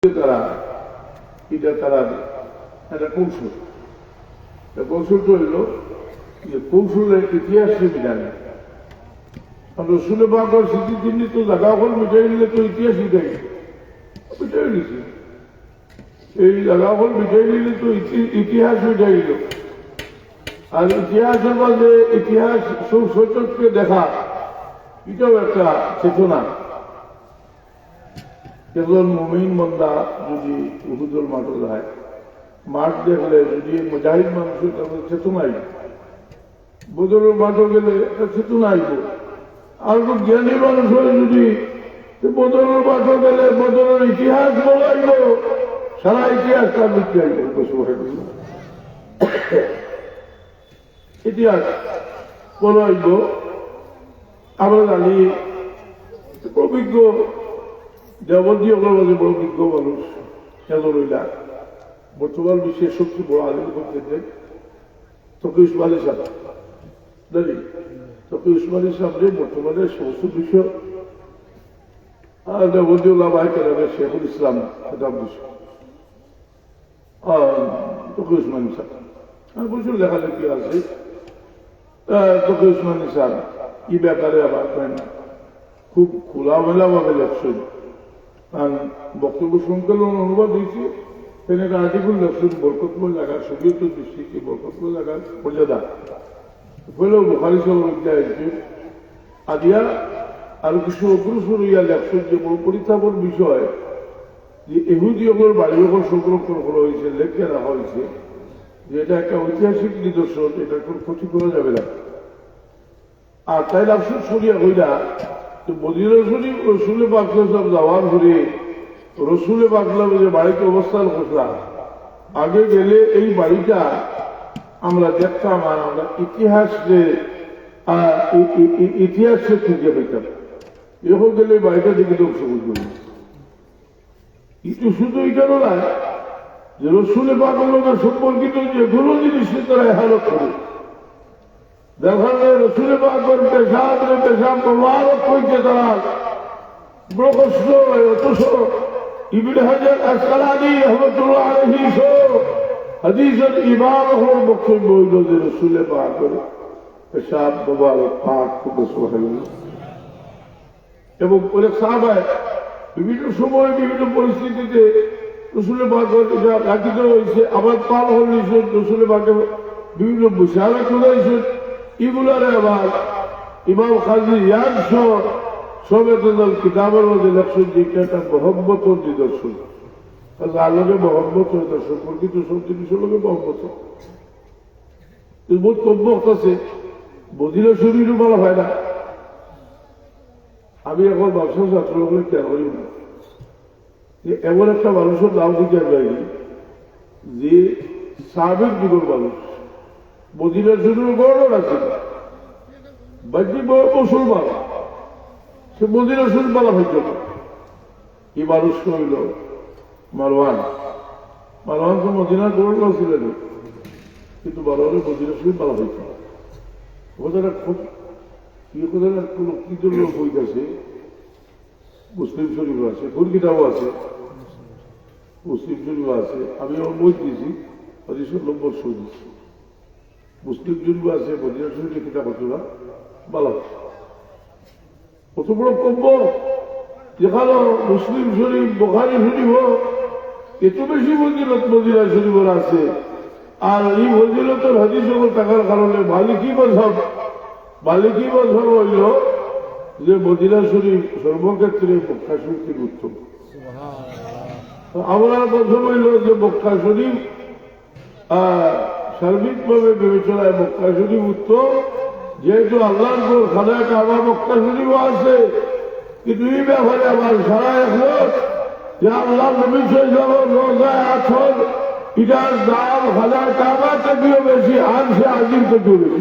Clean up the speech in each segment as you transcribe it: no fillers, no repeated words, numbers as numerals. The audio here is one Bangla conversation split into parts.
তারা এটা তারা একটা কৌশল। কৌশলটা হইল যে কৌশলের ইতিহাস জানে রসুল পাকের স্মৃতিচিহ্নিত জায়গা হল মিটাই নিলে তো ইতিহাস মিটাই নিছে এই জায়গা হল মিটাই নিলে তো ইতিহাস মিটাই নিল। আর ইতিহাসের মাঝে ইতিহাস সৌচককে দেখা এটাও একটা চেতনা। একজন মুমিন বান্দা যদি উহুদের মাঠে যায়, মাঠ দেখলে যদি মুজাহিদ মানুষের তাদের চেতনা আইব, বদরের মাঠে গেলে একটা চেতনা আইব। আর জ্ঞানী মানুষ হয়ে যদি বদরের মাঠে গেলে বদরের ইতিহাস বলাইব, সারা ইতিহাস তার লিখতে আইব। ইতিহাস বলাইব। আমরা জানি অভিজ্ঞ দেবন্দী মাঝে বড় বিজ্ঞ মানুষ হেলরইলা বর্তমান বিশ্বের সবচেয়ে বড় আলিম করতে তকি উসমানী সাহেব জানি। তকি উসমানী সাহেব বর্তমানে সমস্ত বিষয় দেবন্দী ওলামায়ে কেরামের শেখুল ইসলাম খেতাব দিচ্ছে তকি উসমানী সাহেব। আর প্রচুর লেখালেখি আছে তকি উসমানী সাহেব। ই ব্যাপারে আবার খুব খোলামেলা ভাবে লেখছেন। বক্তব্য সংকলন অনুবাদ হয়েছে, সেখানে একটা আর্টিকেল লেখছেন বরকতময় জায়গার শরীয়ত দৃষ্টিকে বরকতময় জায়গার মর্যাদা হলেও বুখারী সাহেব অধ্যায় আদিয়া আরো কিছু অগ্রসর হইয়া লেখছেন যে বড় পরিতাপের বিষয় যে ইহুদিদের বাড়ির সংরক্ষণ করা হয়েছে, লেখে রাখা হয়েছে যে এটা একটা ঐতিহাসিক নিদর্শন, এটা কোনো ক্ষতি করা যাবে না। আর তাই আফসোস করিয়া হইলা মদিনা শরীফ রসুলে পাকলা সব যাওয়ার পরে রসুলে পাকলা যে বাড়িতে অবস্থান করলাম, আগে গেলে এই বাড়িটা আমরা দেখতাম আর আমরা ইতিহাসে খুঁজে পেতাম। এখন গেলে বাড়িটা দেখে ধ্বংস করি কিন্তু শুধু এটারও নয় যে রসুলে পাকলা সম্পর্কিত যে কোনো জিনিসের তারা হেরত করে দেখালে রসুলে পাকের পেশাব মোবারক হইতে তারা বড় কষ্ট হয়। অথচ ইবনে হাজার আসকালানী রহমাতুল্লাহ আলাইহি হাদিসের ইমাম হওয়ার বক্তব্য হইল যে রসুলে পাকের পেশাব মোবারক পাক খুব সুবহানাল্লাহ। এবং অনেক সাহাবায়ে বিভিন্ন সময় বিভিন্ন পরিস্থিতিতে রসুলে পাকের এটা রাখিত হয়েছে, আবার পাল হয়েছে রসুলে পাকের বিভিন্ন বিশালা চলে হয়েছে। এগুলারে আবার ইমাম কাজী ইয়াদ সমেত কিতাবের মধ্যে লেখছেন যে একটা মহব্বতের নিদর্শন। আলোকে মহব্বত সম্পর্কিত সব জিনিসের লোকে মহব্বত বহুত কম্বক আছে, মদিনা শরীরও বলা হয় না। আমি এখন ব্যবসা ছাত্র বলে খেয়াল করি না যে এমন একটা মানুষের নাম দিতে পারি যে সাবেক যুগের মানুষ, মদিনা শরীফের গড়ন আছে বাকি মুসলমান, সে মদিনা শরীফ বলা হইত না। এই মানুষ হইল মারওয়ান। মারওয়ান তো মদিনার গড়ন ছিলেন, কিন্তু মারওয়ানের মদিনা শরীফ বলা হইত না। ওদের খুব কোন কি জন্য বই আছে, মুসলিম শরীফ আছে, কোন কিতাবও আছে, মুসলিম শরীফ আছে। আমি আমার বই দিয়েছি নম্বর শরীফ মুসলিম শরীফ আছে, মদিনা শরীফের কিতাব হতো না বলা। কত বড় কম্ব যেখানে মুসলিম শরীফ বুখারী শরীফ এত বেশি ফজিলত মদিনা শরীফের আছে। আর এই ফজিলতের হাদিস থাকার কারণে মালিকি মাযহাব হইল যে মদিনা শরীফ সর্বক্ষেত্রে মক্কা শরীফ থেকে উত্তম। আমরা প্রথম হইল যে মক্কা শরীফ সার্বিকভাবে বিবেচনায় মক্কা শরীফ উত্তম, যেহেতু আল্লাহর পর খানায় কাবা মক্কা শরীফও আছে। কিন্তু এই ব্যাপারে আমার সারা একমত যে আল্লাহ নবী সাল্লাল্লাহু রোজায় আছর এটার দাম খানায় কাবা থেকেও বেশি, আনসে আজিম থেকেও বেশি।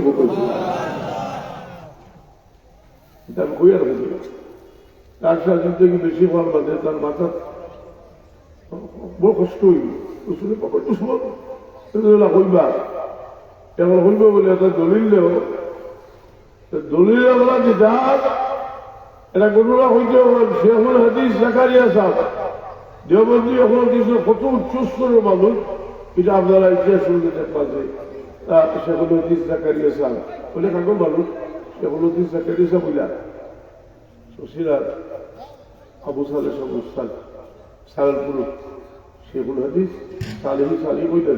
এটা কইয়া রাখবে তার সাজিম থেকে বেশি ফল বাঁধে, তার মাথা বড় কষ্ট হইল। হইবা এখন হইব বলে একটা দলিলেও দলিল আমরা যেটা এটা কোনরা হইতে শেখুল হাদিস জাকারিয়া সাহেব দেওবন্দি এখন কিছু কত উচ্চস্তরের মানুষ, এটা আপনারা ইতিহাস শুনতে দেখবা যে সেগুলো দিস জাকারিয়া সাল বলে কাকর মানুষ, সেগুলো দিস জাকারিয়া সা বইলা শশীরা আবু সালে সব উস্তাদ সালার পুরুষ সেগুলো হাদিস সালেহি সালি বইটা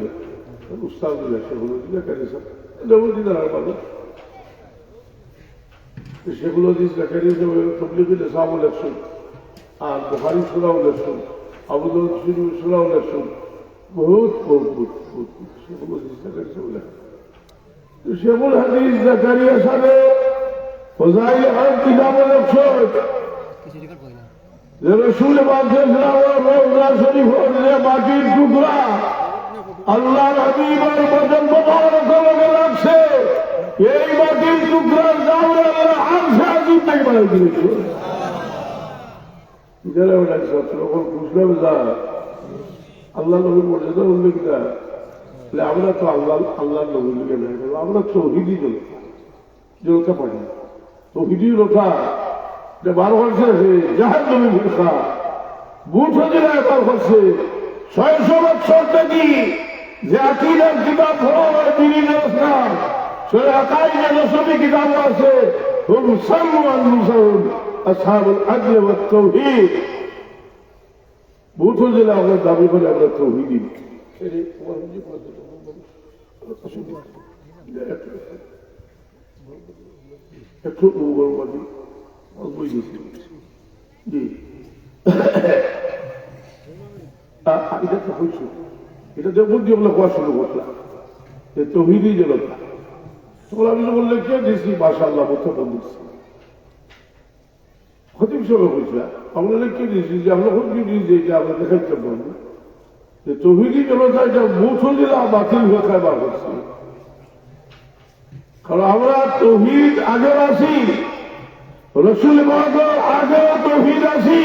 উস্তাদ বইলা সেগুলো দিস জাকারিয়া সাল দেওবন্দি তার মানুষ সেগুলো দিস জাকারিয়া সাল তবলিগিলে সাহাবুল একশন আর বুখারী সুরাও লেখছেন, আবু দাউদ সুরাও লেখছেন, বহুত সেগুলো হাদিস জাকারিয়া সেগুলো হাদিস জাকারিয়া সাহেব ফজাইল হক কিতাবে লেখছেন যে রাসূল পাক রওজা শরীফ যে মাটির টুকরা আল্লাহর হাবিবের বদন মোবারক লগে লাগছে, এই মাটির টুকরার দাম আল্লাহ আরশে আজিম থেকে বানাই দিয়েছে। আল্লাহ নবীর মর্যাদা উল্লেখ আমরা তো আল্লাহ নবীর লিখে নাই, আমরা তৌহিদি জনতা পারি তৌহিদি রথা যে 12 বছর আছে জাহাজ নবী ভূষা বুথ জেলায় বার করছে 600 বছর থেকে যে আকিদার কিতাব হল বিভিন্ন সে আকাইদে নসবি কিতাব আছে হুম সামওয়ান মুসাউদ আসহাবুল আদল ওয়া তাওহীদ বুথ জেলা আমরা দাবি করে আমরা তৌহিদি একটু উগ্রবাদী জি এটা তো হয়েছে, এটা দেখুন যে আমরা কোয়া শুরু করলাম যে তৌহিদি জনতা তখন আমি যখন লিখে দিয়েছি মাশাআল্লাহ মতো বলছি খতিব সাহেব বলছিলাম আমরা লিখে দিয়েছি যে আমরা খুঁজে দিয়েছি এটা আমরা দেখাইতে পারবো যে তৌহিদি জনতা এটা মুঠ দিলা বাতিল হয়ে খাইবার করছি, কারণ আমরা তৌহিদ আগে আছি রসুল আগেও তৌহিদ আছি,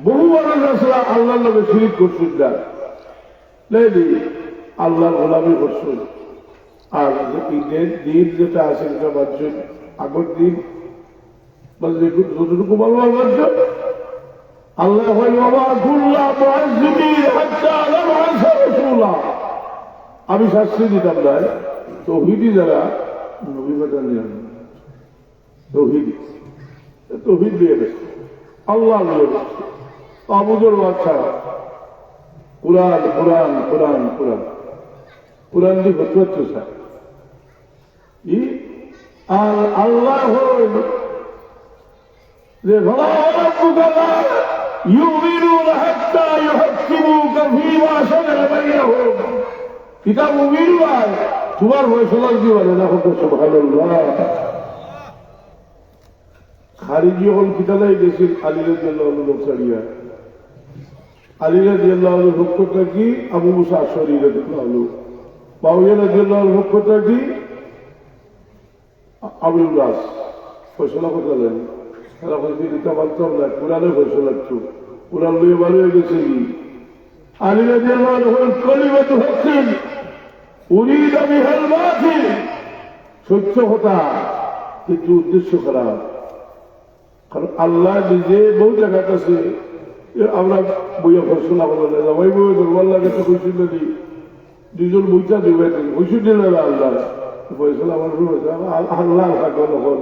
বহু মানুষ আসলে আল্লাহর নামে শিরিক করছেন না আল্লাহর গোলামি করছেন। আর ঈদের দিন যেটা আছে সেটা বাঞ্চন আগের দিন যতটুকু বলবো বাঞ্চন আল্লাহ আমি শাস্তি দিতাম না তৌহিদি যারা নবী বাজার নিয়ে তৌহিদি তৌহিদ দিয়ে গেছে আল্লাহ নিয়ে গেছে আবুদের বাচ্চা কোরআন কোরআন কোরআন কোরআন কোরআন দিয়ে ভর্তি হচ্ছে স্যার আর আল্লাহ যে يؤمنون حتى يحكموك فيما شجر بينهم কিতাব উমির ভাই তোমার ফয়সালা কি বলে না হতো সুবহানাল্লাহ। খারিজি যখন কিতাবাই গেছি আলী রাদিয়াল্লাহু আনহু ছাড়িয়া আলী রাদিয়াল্লাহু আনহু পক্ষটা কি আবু মুসা আশআরী রাদিয়াল্লাহু আনহু মুআবিয়া রাদিয়াল্লাহু আনহু পক্ষটা কি আবুল গাস ফয়সালা করলেন তারা বলছে এটা বলতাম না কোরআনে ফয়সালা একটু কোরআন লইয়ে ভালো হয়ে গেছে কি আলী রাদিয়াল্লাহু আনহু কালিমাতু হকিন উরিদ বিহাল বাতিল সত্য কথা কিন্তু উদ্দেশ্য খারাপ, কারণ আল্লাহ নিজে বহু জায়গাতে আছে আমরা বইয়া ফসলা বলে না ওই বই দুর্বল্লাহ কাছে কইছিল নাকি দুজন বইটা দেবে বইসু দিল না আল্লাহ ফসলা আমার আল্লাহ নকল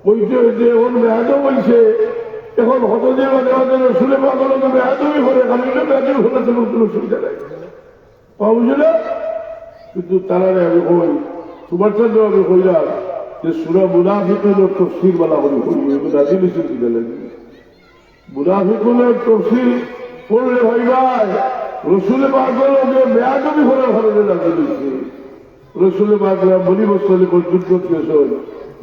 বইতে হয়েছে এখন মেয়াদও বলছে এখন হত যে মানে শুনে পাগল মেয়াদই করে আমি মেয়াদই হলে তো কোনো সুবিধা নাই পাওয়া বুঝলে। কিন্তু তারা আমি কই তোমার জন্য আমি কইলাম যে সূরা মুনাফিকুনের তাফসীর বলা বলি করি রাজি নিশ্চিত দিলেন মুনাফিকুনের তাফসীর পড়লে ভাই ভাই রসুল পাগলকে বেয়াদবি করে ঘরে রাজি নিচ্ছে রসুল পাগলা বলি বস্তলে যুদ্ধ পেয়েছেন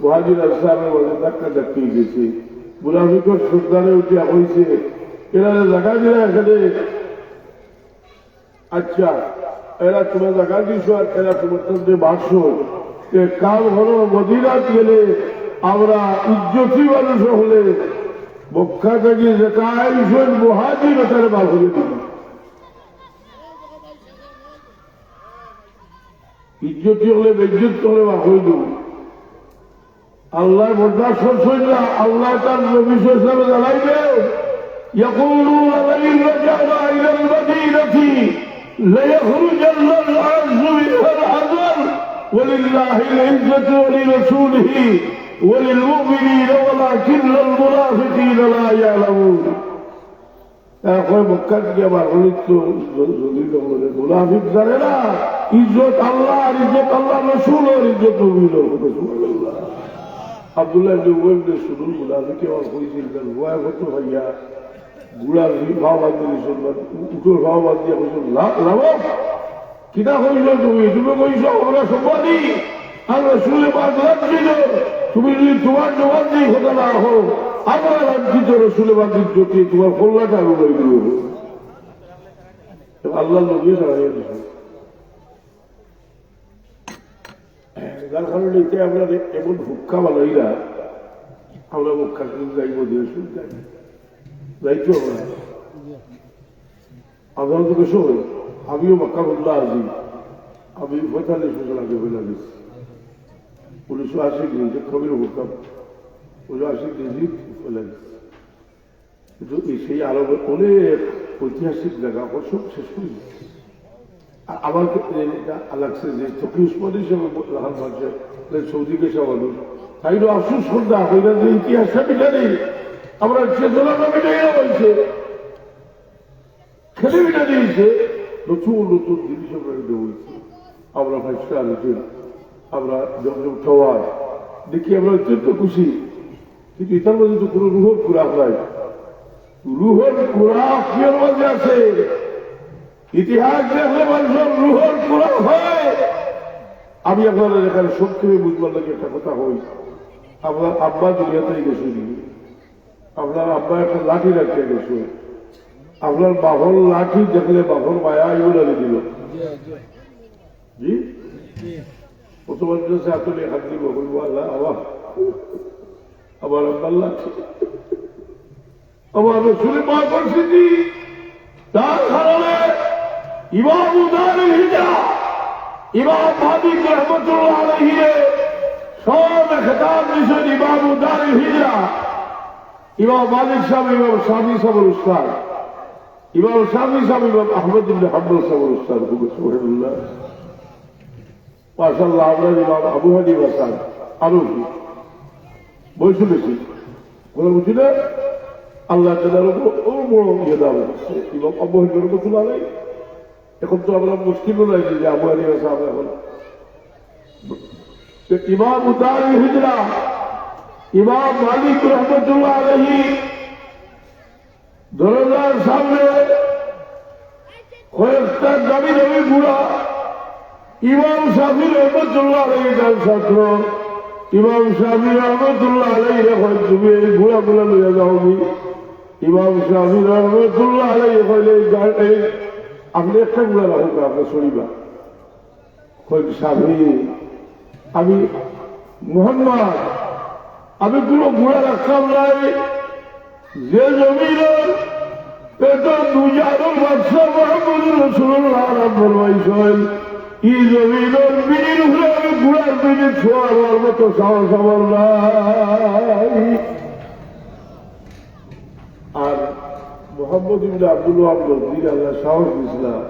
মুহাজির আনসারের মধ্যে ধাক্কা ধাক্কি গেছে মুনাফিকর সরকারে উঠিয়া হয়েছে এরা জায়গা দিলে এখানে আচ্ছা এরা তোমার জায়গা দিছ আর এরা তোমার সঙ্গে বাসছ কাল হলো মদিনাত গেলে আমরা ইজ্জতি মানুষ হলে মক্কা থেকে যেটা আইসেন মুহাজির ওটার বার হয়ে দিল ইজ্জতি হলে বেজ্জত হলে বার হয়ে দেব আল্লাহ বরদাস্ত করছেন না আল্লাহ তার নবী হিসেবে জানাইবে يقولون لئن رجعنا إلى المدينة ليخرجن الأعز منها الأذل ولله العزة ولرسوله وللمؤمنين ولكن المنافقين لا يعلمون. এখন মক্কা থেকে আবার অনিত্য মুনাফিক জানে না ইজ্জত আল্লাহ আর ইজ্জত আল্লাহ রসুল আর ইজ্জত নবীর। আব্দুল্লাহ ইবনে উবাই ইবনে সুলুল মুনাফিকে আমার কইছিল ভয় কত ভাইয়া গুড়ার ভাও বাদ দিয়েছিল উঠোর ভাও বাদ দিয়ে কইছিল লাভ কিনা কইল তুমি তুমি কইছ আমরা সম্পাদি আর রসুলের পাক লাঞ্ছিত তুমি যদি তোমার জবাব দিয়ে হতে না হোক আমরা লাঞ্ছিত রসুলের পাক ইজ্জতে তোমার কল্যাণটা আমি বই দিব। আল্লাহ নবী সারাইয়া দিয়েছে যার কারণে এতে আমরা এমন হুক্কা বানাইরা আমরা মক্কা যাইব দিয়ে যাই যাইতো আমরা আমরা তো সময় আমিও মক্কা বললা আজি আমি 45 বছর আগে বলে গেছি 1980 যে কবির হুকাম 1980 জিত বলে গেছি কিন্তু সেই আরবের অনেক ঐতিহাসিক জায়গা সব শেষ করে দিচ্ছে। আর আমার লাগছে যে তকি উসমানী হিসেবে রাহান মানছে সৌদি পেশা মানুষ তাইও আফসোস করতে হইলে যে ইতিহাসটা মিটা নেই আমরা চেতনাটা মিটে গেলে বলছে খেলে মিটা দিয়েছে নতুন নতুন জিনিস আমরা বলছি আমরা ফাইস্টার হোটেল আমরা জমজম টাওয়ার দেখি আমরা অত্যন্ত খুশি কিন্তু এটার মধ্যে তো কোনো রুহর খুরাক নাই। রুহর খুরাক কিয়ের মধ্যে আছে ইতিহাস দেখলে মানুষের রুহর খুরাক হয়। আমি আপনাদের এখানে সংক্ষেপে বুঝবার লাগে একটা কথা হই আপনার আব্বা দুনিয়াতেই গেছে আপনার আব্বা একটা লাঠি রাখিয়ে গেছে আপনার বাহর লাঠি দেখলে বাহর মায়া ইউনালি দিল জি প্রথম আসলে হাত দিব বলবো আল্লাহ আবার আব্বার লাঠি আমার রসুলের মা পরিস্থিতি তার কারণে ইমাম উদারের হিজরা ইমাম মালিক রহমতুল্লাহ আলাইহি সব খেতাব দিয়েছেন ইমাম উদারের হিজরা। ইমাম মালিক সাহেব ইমাম শাফি সাহেবের উস্তাদ ইমাম শাফি সাহেব ইমাম আহমদ ইবনে হাম্বল সাহেবের উস্তাদ সুবহানাল্লাহ মাশাআল্লাহ। আমরা ইমাম আবু হানিফা সাহেব আরো কি বই শুনেছি কোনো বুঝি না আল্লাহ তাআলার ও বড় ইয়ে দাও ইমাম আবু হানিফার কথা বলে এখন তো আমরা মুশকিল নাই যে আবু হানিফা সাহেব এখন ইমাম উদারের হিজরা ইমাম মালিক রহমতুল্লাহ আলাইহি দরজার সামনে কয়েকটা দাবি দাবি বুড়া ইমাম শাফি রহমতুল্লাহ আলাইহি তার ছাত্র ইমাম শাফি রহমতুল্লাহ আলাইহি এখন তুমি এই বুড়া গুলা লইয়া যাওনি। ইমাম শাফি রহমতুল্লাহ আলাইহি কইলে আপনি একটা বুড়া রাখুন আপনার শরীবা কই শাফি আমি মোহাম্মদ আমি কোনো বুড়া রাখতাম নাই যে জমিনের পেটর দুজানোর বাদশা মোহাম্মদুর রাসূলুল্লাহ ফরমাইছেন এই জমিনের বিড়ির উপরে আমি বুড়ার বিড়ি ছোঁয়ার মতো সাহস আমার নাই। আর মোহাম্মদ ইবনে আব্দুল ওয়াহাব নবী আল্লাহ সাহস দিয়েছিলাম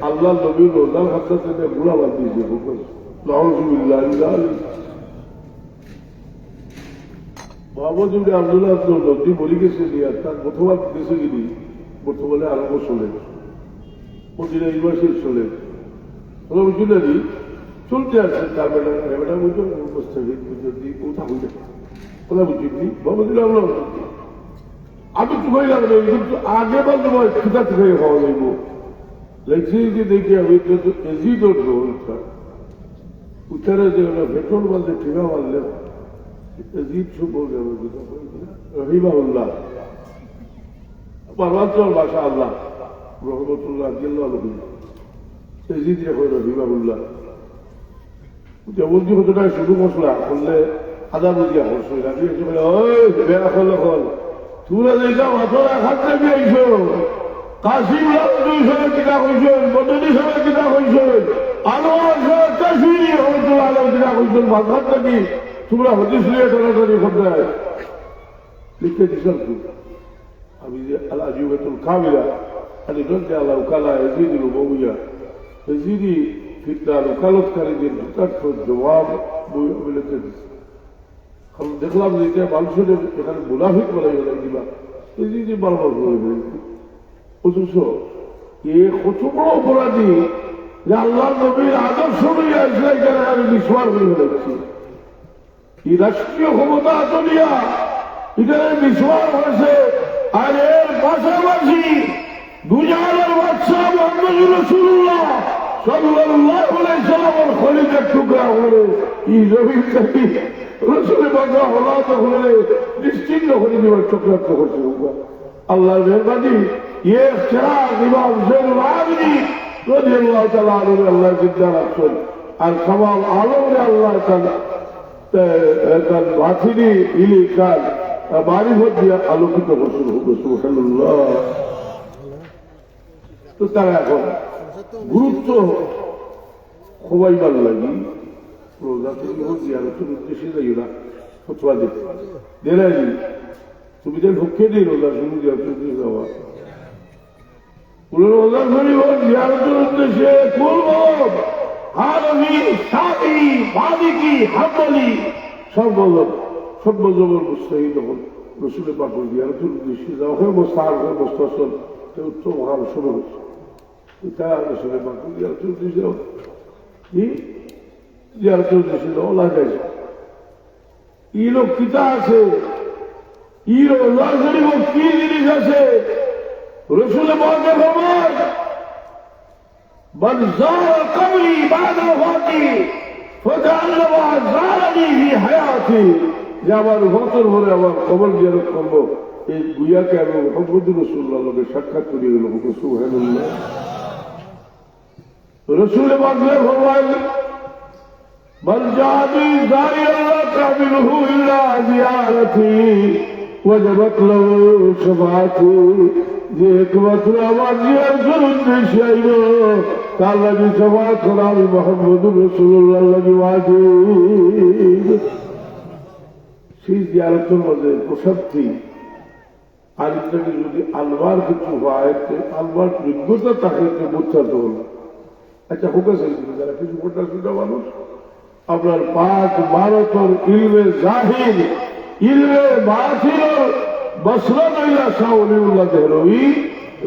আল্লাহ নবীর রোজার হাত থেকে বুড়া বাদ দিয়েছে নাউযুবিল্লাহ। মোহাম্মদ ইবনে আব্দুল্লাহ নদী বলি গেছে তার প্রথমবার দেশে গেলি বর্তমানে আরম্ভ চলে মদিনা ইউনিভার্সিটি চলে বুঝলি চলতে আসছে তার বেটা বেটা বুঝো বসতে কোথা বুঝে কোথা বুঝিনি মোহাম্মদ আমরা আমি তো কইলাম কিন্তু আগে বা তোমার খিদা থেকে খাওয়া যাইব লাগছে যে দেখি আমি এজিদ উত্তরে যে পেট্রোল মারলে ঠিকা মারলে জিদ শুভ রহিমাউল্লাহ পার্বাঞ্চল বাসা আল্লাহ রহমতুল্লাহ জিদ রেখে রহিমাউল্লাহ যেমন যে কতটা শুরু মশলা করলে আদা বুঝিয়া করছো বেড়া করলে কল তুলে দেখা মাথা খাত নেমে আইছো কাশিম লাল দুই সময় কিনা হয়েছেন বদলি সময় কিনা হয়েছেন আনোয়ার কাশ্মীরি রহমতুল্লাহ আলম কিনা হয়েছেন ভাত নাকি তোমরা হদিস নিয়ে টানাটানি করতে লিখতে দিচ্ছেন আমি যে আল আজিবাতুল কামিলা খালি গ্রন্থে আল্লাহ উকালা এজিদুল বউয়া এজিদি ফিতনার উকালতকারীদের যথার্থ জবাব বই লিখে দিচ্ছে। কারণ দেখলাম যে এটা মানুষের এখানে মুনাফিক বলে গেল দিবা এজিদি বারবার বলে গেছে অথচ এ কত বড় অপরাধী যে আল্লাহ নবীর আদর্শ নিয়ে আসলে এখানে আমি বিশ্বাস করে ফেলেছি। এই রাষ্ট্রীয় ক্ষমতা চলিয়া এখানে বিশ্বাস হয়েছে। আর এর পাশাপাশি দুজাহানের বাদশাহ মুহাম্মদ রাসূলুল্লাহ সাল্লাল্লাহু আলাইহি সাল্লামের খলিফার টুকরা করে এই জমিন থেকে রাসূলের বাগা হলাত হলে নিশ্চিন্ত করে দেওয়ার চক্রান্ত করছে। আল্লাহর মেহরবানি ये चिराग इमाम ज़ैनुल आबिदीन রাদিয়াল্লাহু তাআলা আনহু আল্লাহ জিন্দা রাখছেন। আর तमाम आलम ने अल्लाह তার বাতিনি ইলিকার মারিফত দিয়ে আলোকিত করছেন। সুবহানাল্লাহ। তো তারা এখন গুরুত্ব খোয়াইবার লাগি রোজা থেকে জিয়ারতের উদ্দেশ্যে যাই না ফতোয়া দিতে দেরাই তুমি যে ঢুকে দিই রোজা শুরু জিয়ারতের উদ্দেশ্যে যাওয়া রোজা শরীফ জিয়ারতের উদ্দেশ্যে করব হারবি সাদি মালিকি হাম্বলি সর্বজবর মুস্তাহিদ তখন রসুলের পাকুর জিয়ারতের উদ্দেশ্যে যাওয়া হয় মোস্তার হয় মোস্তাসন উত্তম হার শুরু হচ্ছে। তারা রসুলের পাকুর জিয়ারতের উদ্দেশ্যে কি জিয়ারতের উদ্দেশ্যে যাওয়া লাগাই ই লোক কিতা আছে ই রোজা শরীফ কি জিনিস আছে রসুল বলতে খবর من زار قبري بعد وفاتي فجعلنا زارني في حياتي যে আমার বছর ভরে আমার কবর জিয়ারত করবো এই গুইয়াকে আমি মুহাম্মদ রাসূলুল্লাহর লগে সাক্ষাৎ করিয়ে গেল। সুবহানাল্লাহ। রসুল বলতে খবর من جاء زائرا لا قابله الا زيارتي وجبت له شفاعتي যে একমাত্র আমার জিয়ারতের উদ্দেশ্যে আইব তার লাগি সবার করা আমি মুহাম্মদ রাসূলুল্লাহ লাগি ওয়াজিব। সেই জিয়ারতের মধ্যে প্রশান্তি আর এটাকে যদি আলবার কিছু হয় আলবার যোগ্যতা তাকে বুঝতে হলো। আচ্ছা হোক আছে যারা কিছু মোটা ছোটা মানুষ আপনার পাক ভারতের ইলমে জাহির ইলমে বাতিল বসরত ইলা শাহ ওলিউল্লাহ দেহলভী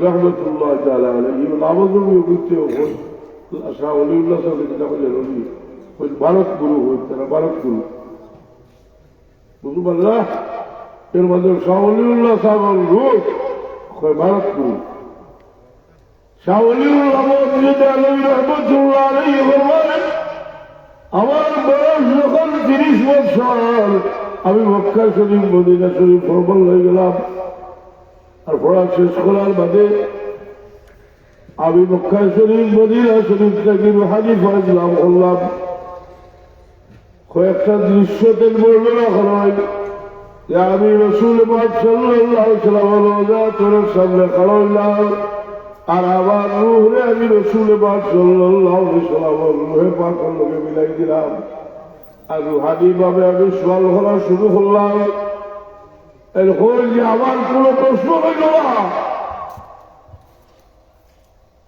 রহমতুল্লাহ তাআলা আলাইহি নামজমি উঠতে হল শাহ ওলিউল্লাহ সাহেব কিতাব দেহলভী ওই ভারত গুরু হই তারা ভারত গুরু বুঝু বললা এর মধ্যে শাহ ওলিউল্লাহ সাহেব রূপ কয় ভারত গুরু শাহ ওলিউল্লাহ দেহলভী রহমতুল্লাহ আলাইহি বলেন আমার বয়স যখন 30 বছর আমি মক্কা শরীফ মদিনা শরীফ ভ্রমণ হয়ে গেলাম। আর পড়া শেষ করার বাদে আমি মক্কা শরীফ মদিনা শরীফ থেকে রুহানি ফয়েজ লাভ করলাম। কয়েকটা দৃশ্যতের বর্ণনা করা হয় যে আমি রাসূল পাক সাল্লাল্লাহু আলাইহি ওয়াসাল্লামের রওজার সামনে খাড়া হইলাম আর আমার রূহে আমি রাসূল পাক সাল্লাল্লাহু আলাইহি ওয়াসাল্লামের রূহে পাকের লগে মিলাই দিলাম। আর রুহানি ভাবে আমি সওয়াল করা শুরু করলাম। এরপর যে আমার কোন প্রশ্ন হইল না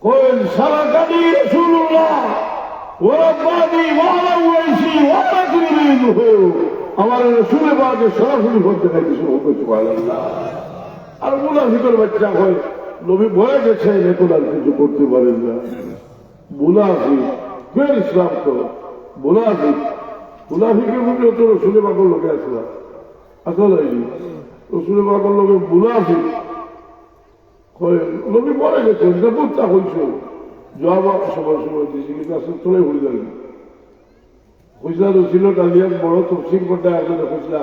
কইল সারাকানি রাসূলুল্লাহ ওরাব্বানি ওয়ালা ওয়াইসি ওয়ালা তুরিদুহু আমার রাসূল পাকে সরাসরি বলতে নাকি শুরু করতে সুবহানাল্লাহ। আর মুনাফিকের বাচ্চা হয় নবী বলে গেছে এখন আর কিছু করতে পারেন না। মুনাফিক ফের ইসলাম তো মুনাফিক মুনাফিকের মধ্যে তো রসুল পাকের লোকে আসলাম আসলে রসুল পাকের লোকে মুনাফিক নবী বলে গেছে প্রত্যাগ হয়েছে জবাব সবার সময় দিয়েছে কিন্তু আসলে চলে হয়ে গেল খুঁজলা রসিল কালিয়া বড় তফসিল করতে আসলে খুঁজলা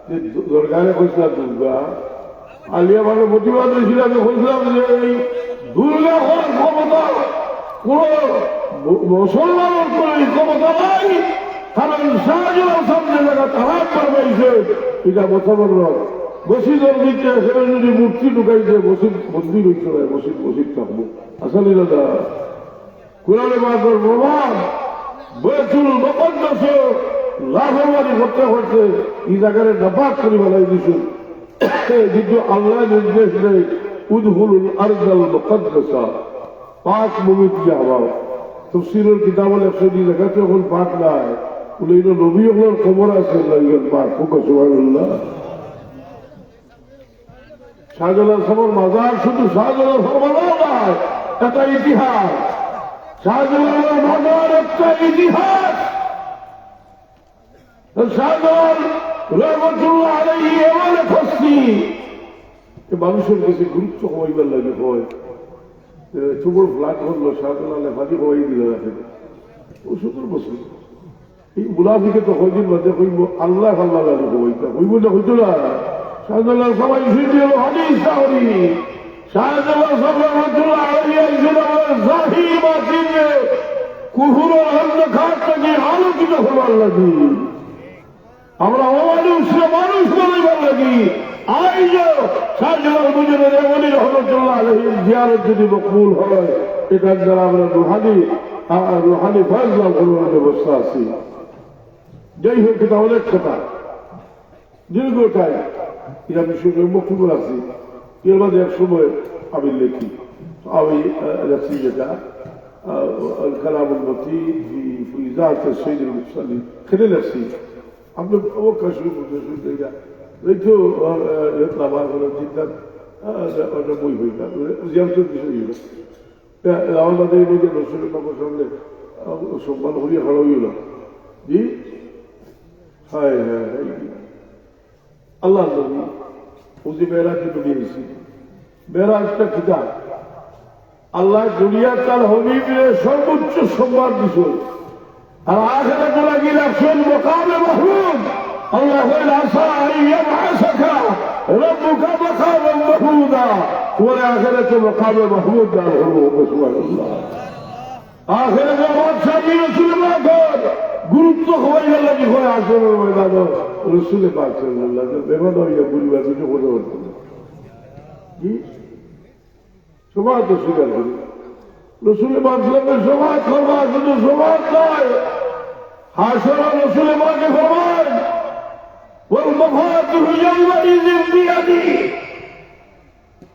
যে দরকারে খুঁজলা দুর্গা আলিয়া ভালো প্রতিবাদ হয়েছিল আমি খুঁজলাম যে এই দুর্গা হওয়ার ক্ষমতা কোন মুসলমানের কোন ক্ষমতা নাই কারণ শাহজালাল সামনে জায়গা তারাপ করবাইছে এটা মোতাবর মসজিদের দিকে সেখানে যদি মূর্তি ঢুকাইছে মসজিদ মন্দির হইতে হয় মসজিদ মসজিদ থাকবো আসলে দাদা কোরআনে পাকের প্রমাণ বৈতুল মুকদ্দাস লাফরমানি করতে করতে এই জায়গায় নাপাক করে বানাই দিছে কিন্তু আল্লাহ নির্দেশ নেই উদহুলুল আরদাল মুকদ্দাসা, পাক ভূমি দিয়ে হওয়াও। তফসিরের কিতাবের 100 লেখা তো এখন পাক নাই, বলে এটা নবী ওগুলোর খবর আছে পাক। সুবহানাল্লাহ। শাহজালাল সাহেবের মাজার শুধু শাহজালাল সাহেবের নয়, একটা ইতিহাস। শাহজালালের মাজার একটা ইতিহাস। শাহজালাল রহমতুল্লাহ আলাইহি এবারে ফসি মানুষের কাছে গুরুত্ব হইবার লাগে হয়। চুবর ফ্লাট হল শাহজালালে ফাঁকি হওয়াই দিলে রাখে ও 70 বছর। এই মুনাফিকে তো হইদিন বাদে হইব আল্লাহ আল্লাহ লাগে হইতা হইব না, হইতো না। শাহজালাল সবাই শুনছিল হাদিস তাহরি শাহজালাল রহমতুল্লাহ আলাইহি একজন আমার জাহি বাতিলে কুহুরের অন্ধকার থেকে আলোকিত হবার লাগি। আমরা অমানুষরা মানুষ বলবার লাগি। আইজ শাহজালাল মুজিবের এমনি রহমতুল্লাহ আলাইহির জিয়ারত যদি মকবুল হয়, এটার দ্বারা আমরা রুহানি ফয়জ লাভ করবার ব্যবস্থা আছে। যাই হোক, এটা অনেক কথা দীর্ঘটাই এটা বিষয়ে বক্তব্য আছে। এর মাঝে এক সময় আমি লেখি, আমি লেখছি যেটা কালামুল মতিন ফি ইজাত সাইয়্যিদুল মুরসালিন খেলে লেখছি। আপনি অবকাশ শুনতে এটা রেখেও আমার হলো চিন্তা বই হই না জিয়ারতের বিষয় হইল আমাদের মধ্যে রসুলের বাবার সামনে সম্মান হরিয়া হারা হইল। জি হ্যাঁ হ্যাঁ আল্লাহ নবী বুঝি মেয়েরাজকে বেরিয়েছি। মেয়েরাজটা কিতাব আল্লাহ দুনিয়া তার হবিবের সর্বোচ্চ সম্মান বিষয়। আর আখিরাতে লাগি রাখছেন মুকামে মাহমুদ। আল্লাহ বলেন আসা ইয়াবআসাকা রাব্বুকা মাকামান মাহমুদা। ওরে আখিরাতে মুকামে মাহমুদ দান হলো। সুবহানাল্লাহ। আখিরাতে বাদশাহী রাসূলুল্লাহ গুরুত্ব হওয়াই লাগি হয় আসরের ময়দানে রাসূল পাক সাল্লাল্লাহু আলাইহি ওয়াসাল্লাম বেমাদ হইয়া বলবা কিছু কথা বলতে কি সমাজ তো স্বীকার করি। রসুল পাকের সমাজ করবা, শুধু সমাজ নয়, হাসরে রসুল পাকে ফরমান ওয়াল মাফাতিহু ইয়াওমাইযিন বিয়াদি।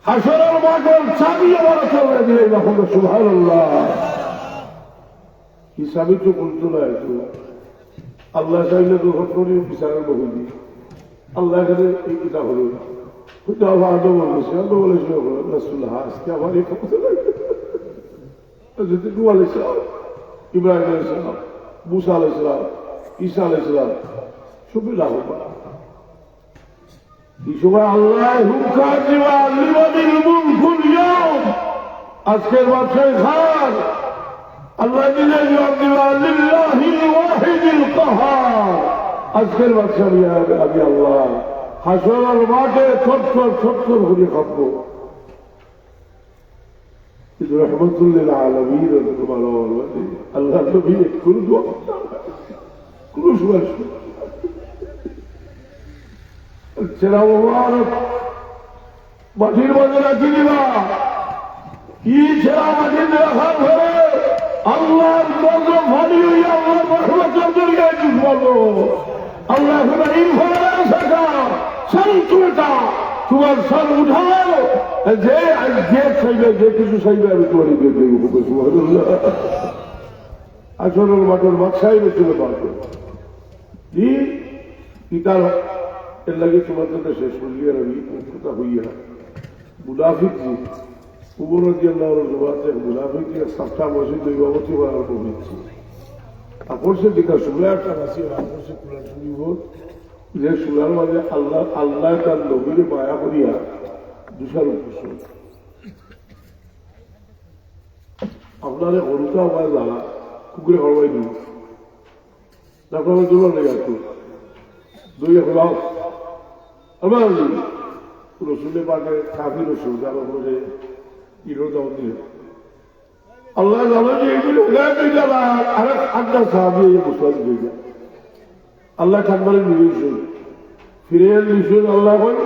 হাসরের মাঠের চাবি আমার চলে দিলে যখন সুবহানাল্লাহ। কি চাবি তো বলতো না, আল্লাহ চাইলে তো ঘটনি বিচারের বহুদি আল্লাহ এখানে এই কিতাব হল আদম বলেছে, আদম বলেছে রসুল আজকে আমার এই কথা লাগবে। নূহ আলাইহিস সালাম, ইব্রাহিম আলাইহিস সালাম, মুসা আলাইহিস সালাম, ঈসা আলাইহিস সালাম সবই লাভ। এই সময় আল্লাহ হুঙ্কার দিবা লিমানিল মুলকুল ইয়াউম, আজকের বাদশাহ খান আল্লাহ দিলে জবাব দিবা লিল্লাহিল ওয়াহিদিল কাহার। আজকের বাদশাহ আমি আল্লাহ হাসরের মাঠে ছটফট ছটফট করে খাবো। কিন্তু রহমতুল্লিল আলামিন আল্লাহ নবী কোন দোয়া কোন সুপারিশ ছেড়া মোবারক মাটির মধ্যে রাখি দিবা। কি ছেড়া মাটির রাখার ঘরে আল্লাহর নজর ভারী হইয়া আল্লাহর রহমতের জড়িয়ে বলবো আল্লাহ শান্তুটা তোমার সব উঠাও, যে চাইবে যে কিছু চাইবে আমি তোমার দিয়ে দেবো। আসরের মাঠের বাদশাহী চলে পারবে কি তার এর লাগে তোমাদের দেশে শুনলিয়ার আমি কথা হইয়া মুনাফিক উমর রাদিয়াল্লাহু জবাতে মুনাফিক সাতটা মসজিদ দৈবতী আরম্ভ হয়েছে। আপসে দিকা সুলাটা আছে আপসে কুলা শুনিব যে সুলার মাঝে আল্লাহ আল্লাহ তার নবীর মায়া করিয়া দুসার উপসর আপনারা হরুতা আমার জানা কুকুরে হরবাই দিন তারপর আমার দূর লেগে আসতো দুই হলাও আমার রসুলের পাকে কাফি রসুল যারা বলে ইরোদাও দিয়ে আল্লাহ জানো যে এগুলো আর আড্ডা সাহাবি মুসলাম দিয়ে আল্লাহ থাকবারের নিয়েছেন ফিরে নিয়েছেন আল্লাহ হয়।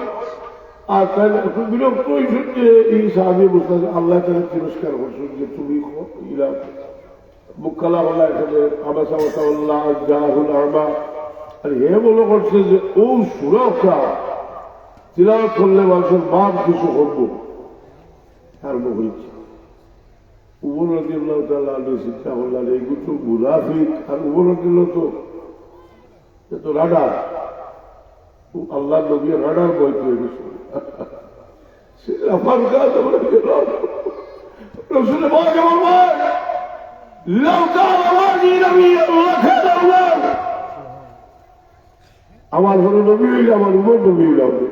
আর তাহলে এখন বিরক্ত হয়েছেন যে এই সাহাবি মুসলাম আল্লাহ তাহলে তিরস্কার করছেন যে তুমি ইরা মুখালা বলা এখানে আবাসাল্লাহ জাহুল আরবা আর হে বলে করছে যে ও সুরক্ষা তিলাওয়াত করলে মানুষের বাপ কিছু করবো আরম্ভ হয়েছে। উমর রাদিয়াল্লাহু তাআলা আনহু চিন্তা করলেন এইগুলো তো মুনাফিক, আর উমর রাদিয়াল্লাহু তো রাডার, আল্লাহ নবী রাডার বই পেয়ে গেছে। আমার কাজ আমরা গেলাম রসুল পাক বলবেন লাউ কানা ওয়াজি নবী আল্লাহ খাদা আল্লাহ, আমার হলো নবী হইলে আমার উমর নবী হইলে হবে।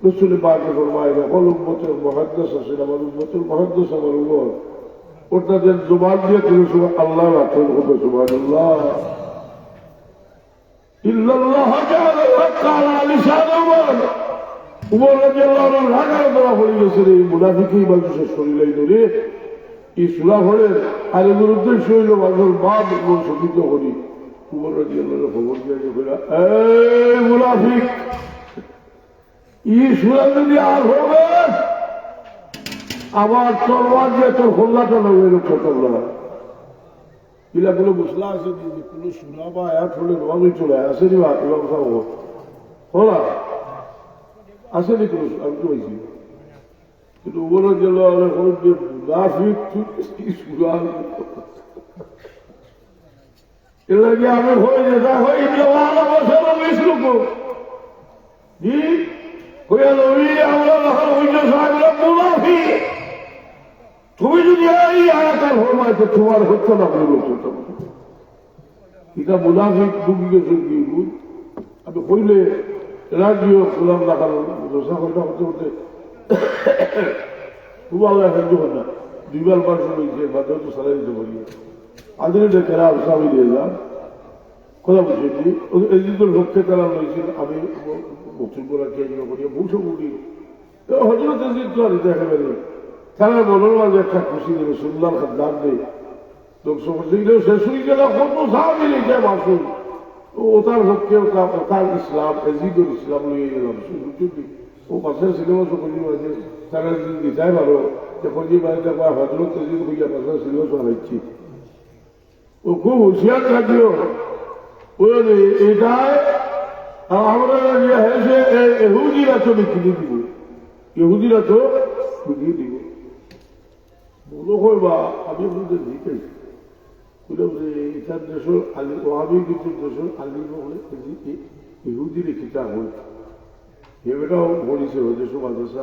রসুল পাক বলবেন যখন উম্মতের মুহাদ্দিস আছেন, আমার উম্মতের মুহাদ্দিস আমার উমর, ওটাদের জবান দিয়ে কোনো সময় আল্লাহ রাখেন হবে সুবহানাল্লাহ। ইল্লাল্লাহ জাআলা আল-হক আলা লিসান উমর, উমর রাদিয়াল্লাহু আনহু রাগার ধরা পড়ে গেছে এই মুনাফিকই মানুষের শরীরে ধরে এই সুরা ভরে, আর এগুলোর উদ্দেশ্য হইল মানুষের বাপ শোভিত করি। উমর রাদিয়াল্লাহু খবর দিয়ে এই মুনাফিক, এই সুরা যদি আর হবে আবার তরবার দিয়ে তোর খোল্লাটা লাগবে রক্ষা করলা। এগুলা কোনো মশলা আছে কোনো সুরা বা আয়াত হলে নবাবই চলে আসে নি বা এবার কথা হলা আসেনি কোনো, আমি তো বলছি কিন্তু উমর গেল মুনাফিক সুরা এর লাগে আমি হয়ে যেটা হয় ভালো বছর মিশলুক জি হইয়া নবী আমরা হইল সাহেবরা মুনাফিক। তুমি যদি এই আয়াতের হরমায় তো তোমার হচ্ছে না বলো এটা মুনাফিক ডুবিয়ে চলবি বুঝ। আমি কইলে রাজিও খোলাম দেখালো দোষা ঘন্টা হতে হতে খুব আল্লাহ হেন্দু ঘন্টা দুইবার বার শুনেছে বাদ তো সারাই দিতে পারি আজকে দেখেরা আমি দিয়ে যান কথা বুঝেছি এই যে লক্ষ্যে তারা রয়েছিল। আমি বক্তব্য রাখি করি বসে বলি হজরত তো আর একেবারে তারা মনের মাঝে একটা খুশি দেবে সুন্দর দাম দেয় লোক সমস্যা শেষ হয়ে গেল কত সাহায্য লিখে মাসুল ও তার পক্ষে তার ইসলাম এজিদুল ইসলাম লিয়ে গেলাম ও পাশের সিনেমা সকলি মাঝে তারা যদি দিতাই পারো যে বাড়িতে বা হজরত এজিদ হইয়া পাশের সিনেমা চালাইছি ও খুব হুঁশিয়ার থাকিও এটাই আমরা হয়েছে এহুদিরা তো বিক্রি দিব, ইহুদিরা তো বিক্রি দিব বলো হয় বা আমি আপনাদের দিতেই এটার দেশের আলী ওহাবি কিন্তু দেশের আলী বলে ইহুদির কিতাব হই এটাও বলিছে দেশ মাদ্রাসা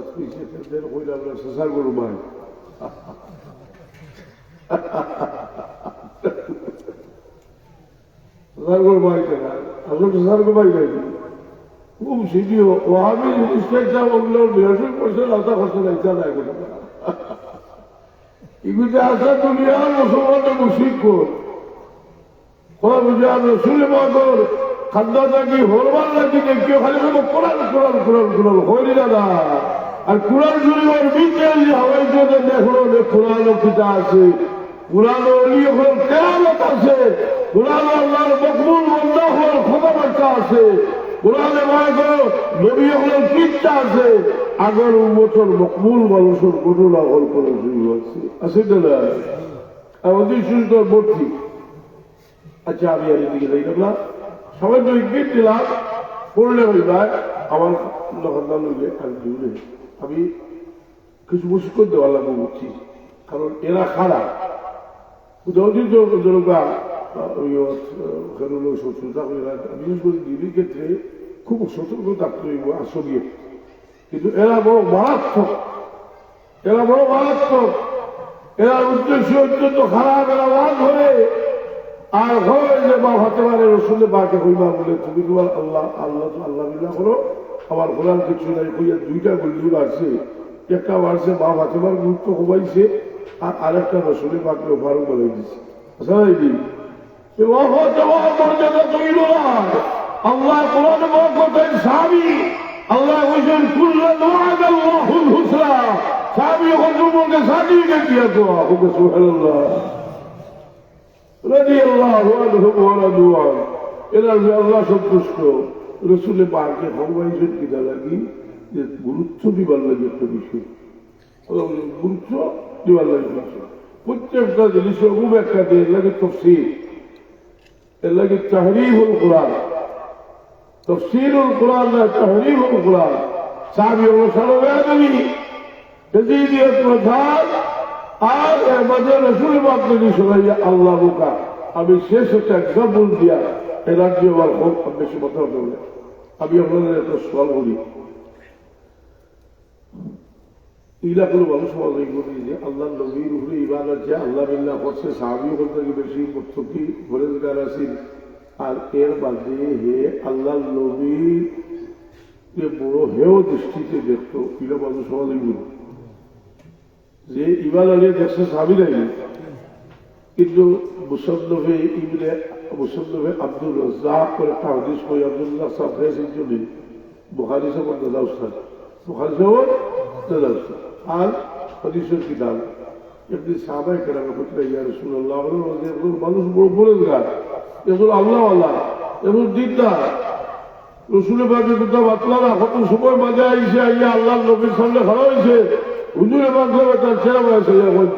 কইলে আমরা শেষার করু ভাই শেষার ভাই কেনা আসলে শেষার ভাই গাই খুব সিডিও ওহাবি জিনিসটা বললো 82% আশা করছে না ইচ্ছা নাই করে এগুলো আসা দুনিয়ার মুসলমানদের মুশরিক কর রসুল মগর খাদ্যটা কি হরবার লাগি কেউ খালি কোরআন কোরআন কোরআন কোরআন হইলি দাদা আর কোরআন শরীফের বিদ্যাল হওয়াই জন্য দেখলো যে কোরআনও কিতা আছে, কোরআন অলি হল কেরামত আছে, কোরআন আল্লাহর মকবুল বন্দা হল খবরটা আছে, কোরআনে মাগো নবী হলেন কিচ্ছা আছে, আগের উম্মতের মকবুল মানুষের ঘটনা গল্প আছে না আমাদের সুন্দর ভর্তি। আচ্ছা আমি আর এদিকে যাই না সবাই তো ইঙ্গিত দিলাম পড়লে হইবা আমার দোকানদার লইলে আমি দূরে আমি কিছু মুশকিল দেওয়ার লাগবে বুঝছি কারণ এরা খারাপ শত্রুতা বিশেষ করে দিদির ক্ষেত্রে খুব সতর্ক থাকতে হইব আসলে কিন্তু এরা বড় মারাত্মক, এরা বড় মারাত্মক, এরা উদ্দেশ্য অত্যন্ত খারাপ, এরা ওয়াজ হয়ে আর হয় যে মা হতে পারে রসুলের বাকে হইবা বলে তুমি তোমার আল্লাহ আল্লাহ তো আল্লাহ বিল্লাহ করো আমার কোরআন কিছু নাই কইয়া দুইটা বললি বাড়ছে, একটা বাড়ছে মা ফাতেমার গুরুত্ব কমাইছে আর আরেকটা রসুলের বাকে ওভারও বলে দিচ্ছে। আল্লাহ কোরআন বরকতের স্বামী আল্লাহ বলছেন স্বামী হজুরকে সার্টিফিকেট দিয়ে দেওয়া ওকে সুবহানাল্লাহ এরা আল্লাহ সন্তুষ্ট রসুলের পাকে ভগবানের কিনা লাগি যে গুরুত্ব দিবার লাগে একটা বিষয়, গুরুত্ব দিবার লাগে প্রত্যেকটা জিনিসের খুব একটা এর লাগে তফসির, এর লাগে তাহরিফুল কোরআন, তফসিরুল কোরআন না তাহরিফুল কোরআন। সাহাবি অনুসারী বেজিদিয়ত প্রধান আর এর মাঝে রসুল বাদী শোনাইয়া আল্লাহ বোকা আমি শেষ একটা এক্সাম্পল দিয়া এ রাজ্য আমার হোক বেশি কথা বলে আমি আপনাদের একটা সওয়াল করি ইলা কোনো মানুষ সমাজে করি যে আল্লাহ নবীর উপরে ইমান আছে আল্লাহ বিল্লাহ করছে সাহাবিও করতে বেশি মুক্তি ফরেজগার আছেন আর এর বাদে হে আল্লাহ নবীর বড় হেও দৃষ্টিতে দেখতো ইলা মানুষ সমাজে করি যে ইমান আলিয়া দেখছে সাহাবি নাই কিন্তু মুসন্নফে ইবনে মুসন্নফে আব্দুল রাজ্জাক করে একটা হাদিস কই আব্দুল্লাহ সাহেব জন্য বুখারী সাহেব দাদা উস্তাদ বুখারী সাহেব দাদা উস্তাদ আর হাদিসের কিতাব একদিন সাহাবায়ে কেরাম বললেন ইয়া রাসূলুল্লাহ এগুলো মানুষ বড় পরেজগার এগুলো আল্লাহ আল্লাহ এগুলো দিনদার রসুলের পাকের কথা বাতলা না কত সময় মাঝে আইসে আইয়া আল্লাহ নবীর সামনে খাড়া হয়েছে হুজুরের মাধ্যমে তার ছেড়া হয়েছে এখন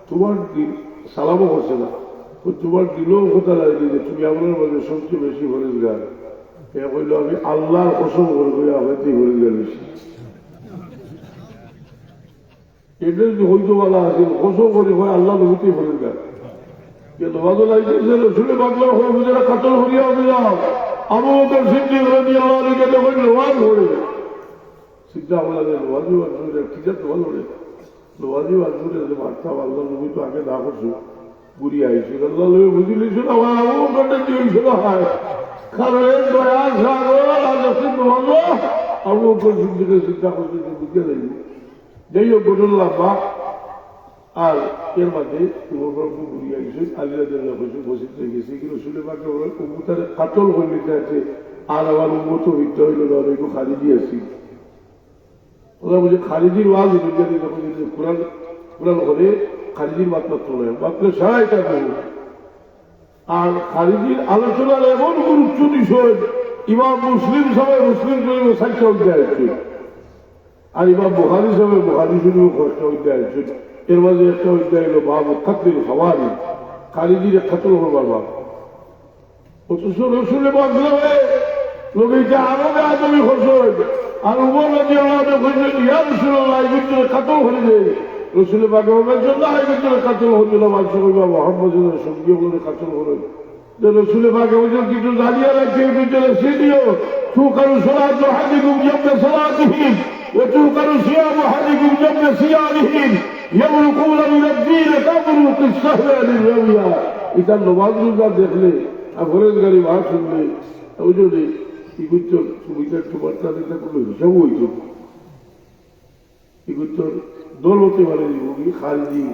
তোমার দিন সালামও করছে না তোমার দিলেও কথা লাগে যে তুমি আমার মাঝে সবচেয়ে বেশি পরেজগার এ কইল আমি আল্লাহর কসম করে কই আমাদের পরেজগার বেশি এটা যদি হইতো বলা আছে কসম করে হয় আল্লাহ নবীতেই পরেজগার তোমাকে লাগছে রসুলের বাংলা হয়ে বুঝারা কাতল করিয়া যাও আবু বকর সিদ্দিক রাদিয়াল্লাহু আনহু কে কইল ওয়াজ করে সিদ্ধা বলা যে ওয়াজি ওয়াজ করে কি যা তোল করে ওয়াজি ওয়াজ করে যে মারতা আল্লাহ নবী তো আগে না করছো বুড়ি আইছে আল্লাহ নবী বুঝিলি শুনো আবু বকর দিয়েছিল হয় কারণ দয়া সাগর আর সিদ্ধ হলো আবু বকর সিদ্দিকের সিদ্ধা করতে বুঝতে লাগবে যাই হোক ঘটনা বা আর এর মাঝে বুড়ি আইছে আলিয়া দেওয়া হয়েছে বসিত হয়ে গেছে কিন্তু শুনে পাকে উমুতার কাতল হইলে আছে আর আবার উন্মত হইতে হইল না একটু খারিজি আছি ওরা বলছে খারিজির ওয়াজ হইতে যখন কোরআন কোরআন করে খারিজির মাত্র নয় মাত্র সহায়তা করবে আর খারিজির আলোচনার এমন গুরুত্ব বিষয় ইমাম মুসলিম সবাই মুসলিম শরীফ সাক্ষী অধ্যায় আছে আর ইমাম বুখারী সবাই বুখারী শরীফ কষ্ট অধ্যায় আছে এর মাঝে একটা অধ্যায় হলো বাবু খাতির খাওয়ারি খারিজির খাতল হবার বাব অথচ রসুলের বাংলা লোকটা আরো আদমি খরচ হয়েছে আর উমর রাদিয়াল্লাহু আনহু কইলেন ইয়া রাসূলুল্লাহ এই ভিতরে কাতল হয়ে যায় রসুলের বাগের জন্য এই ভিতরে কাতল হইল মানুষ কইবা মুহাম্মদের সঙ্গে বলে কাতল হলো যে রসুলের বাগে ওজন কিছু দাঁড়িয়ে রাখছে এই ভিতরে সিডিও তুকারু সালাতু হাদিকুম জামনা সালাতিহিম ওয়া তুকারু সিয়ামু হাদিকুম জামনা সিয়ামিহিম ইয়ামরুকুনা মিন আদ-দীন কাবরুক আস-সাহরা লির-রাবিয়া এটা নমাজ রোজা দেখলে আর ফরজগারি ভাত শুনলে ওজনে ইগুত্তর সুবিধার তোমারটা দিতে কোনো হিসাব হইত ইগুত্তর দল হতে পারে খারিজি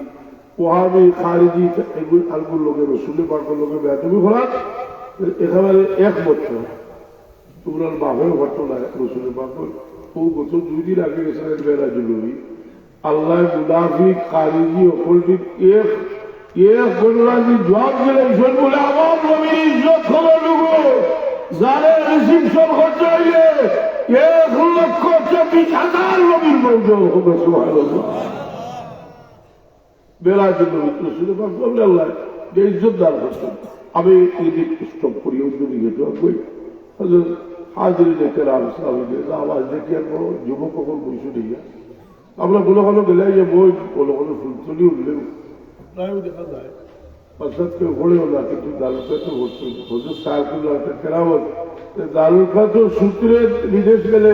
ওহাবি খারিজি এগুলো আলগুর লোকের রসুলে পাকের লোকের বেতবি ঘোরাত একেবারে এক বছর তোমরা বাপের ঘটনা রসুলের পাকের ও বছর 2 দিন আগে গেছে বেড়া জুলুরি আল্লাহ মুনাফিক খারিজি অকলটি এক বলরাজি জবাব দিলেন বলে আমার নবীর ইজ্জত হলো লুগো যারা রিসিপশন করতে হইলে 1,24,000 নবীর মৌজুদ হবে সুবহানাল্লাহ বেলা জন্য রসুল পাক বললেন আল্লাহ যে ইজ্জত দান করছেন আমি এই দিক স্টপ করি অন্য দিকে তো বই হাজির দেখে আওয়াজ দেখি আর বড় যুবক কখন বসে নিয়ে আমরা কোনো কোনো গেলে যে বই কোনো কোনো ফুলচলি উঠলেও প্রায় দেখা যায় পাশাত কেউ ঘোড়েও না কিন্তু দালুকা তো হচ্ছে হজুর সাহেবুল্লাহ কেরামত দালুকা তো সূত্রে বিদেশ গেলে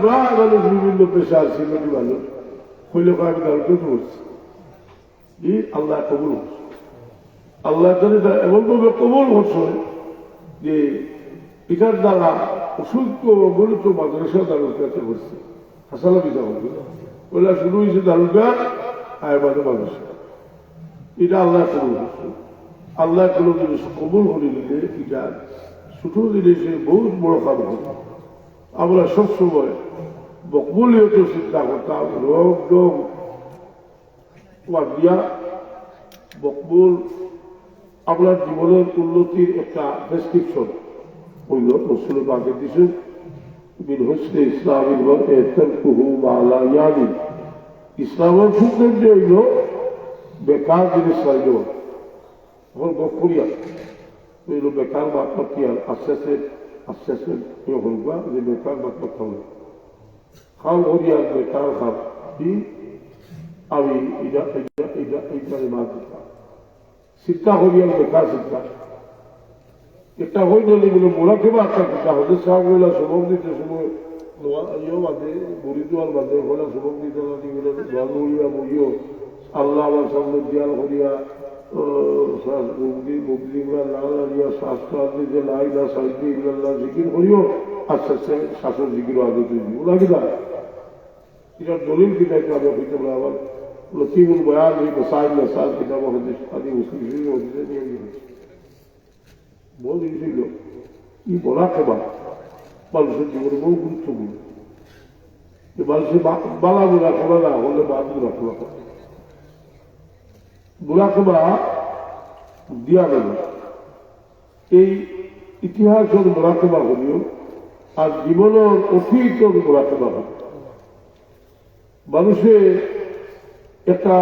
প্রায় মানুষ বিভিন্ন পেশার ছিল কি মানুষ হইলে আমি দালুকা তো হচ্ছে কি আল্লাহ কবুল হচ্ছে আল্লাহ তাআলা এমনভাবে কবুল হচ্ছে যে এটার দ্বারা অসংখ্য অগণিত মাদ্রাসা দালুকাতে হচ্ছে হাসালা বিজা হবে ওরা শুরু হয়েছে দালুকা আর মানে মাদ্রাসা এটা আল্লাহ কবুল করছে আল্লাহ কোনো জিনিস কবুল করে দিলে এটা ছোট জিনিসে বহুত বড় কাম হবে আমরা সবসময় মকবুলিয়ত চিন্তা করতাম রোগ রোগ দিয়া মকবুল আপনার জীবনের উন্নতির একটা প্রেসক্রিপশন হইল রসুল পাকে দিছে বিল হোসনে ইসলামের ইসলামের সৌন্দর্য হইল বেকার জিনিস চাইল এখন গফরিয়া হইল বেকার বাদ পাতি আর আস্তে আস্তে আস্তে আস্তে যে বেকার বাদ পাতা খাও ঘুরি আসবে তার খাম কি আমি এইটারে বাদ দিতাম শিক্ষা করি আসবে কার শিক্ষা এটা হয়ে গেলে বলে মোড়া কেবা একটা শিক্ষা হতে সাহ বইলা সবক দিতে সময় ইয়েও বাদে বড়ি দোয়াল বাদে হলে সবক দিতে না দিলে ধর্মইয়া বইও আল্লাহ আমার সামনে দিয়াল করিয়া মুসলিমরা না দাঁড়িয়া শাস্ত্র আদি যে লাইলা সাইদি ইল্লাল্লাহ জিকির করিও আস্তে আস্তে শাসন জিকির আগে তুলবি ওলা কিনা এটার দলিল কিনা একটু আমি হইতে পারে আবার লতিফুল বয়ান এই মসাইল মাসাইল কিতাব হদিস আদি মুসলিম হদিসে নিয়ে গিয়েছে বহু জিনিস ছিল ই বলা কেবা মানুষের জীবনে বহু গুরুত্বপূর্ণ যে মানুষের বালা বুড়া করা না হলে বাদ বুড়া করা বুড়াকেবা দিয়া গেল এই ইতিহাসের মোরাকেবা করিও আর জীবনের অতীতের মোরাকেবা করি মানুষের একটা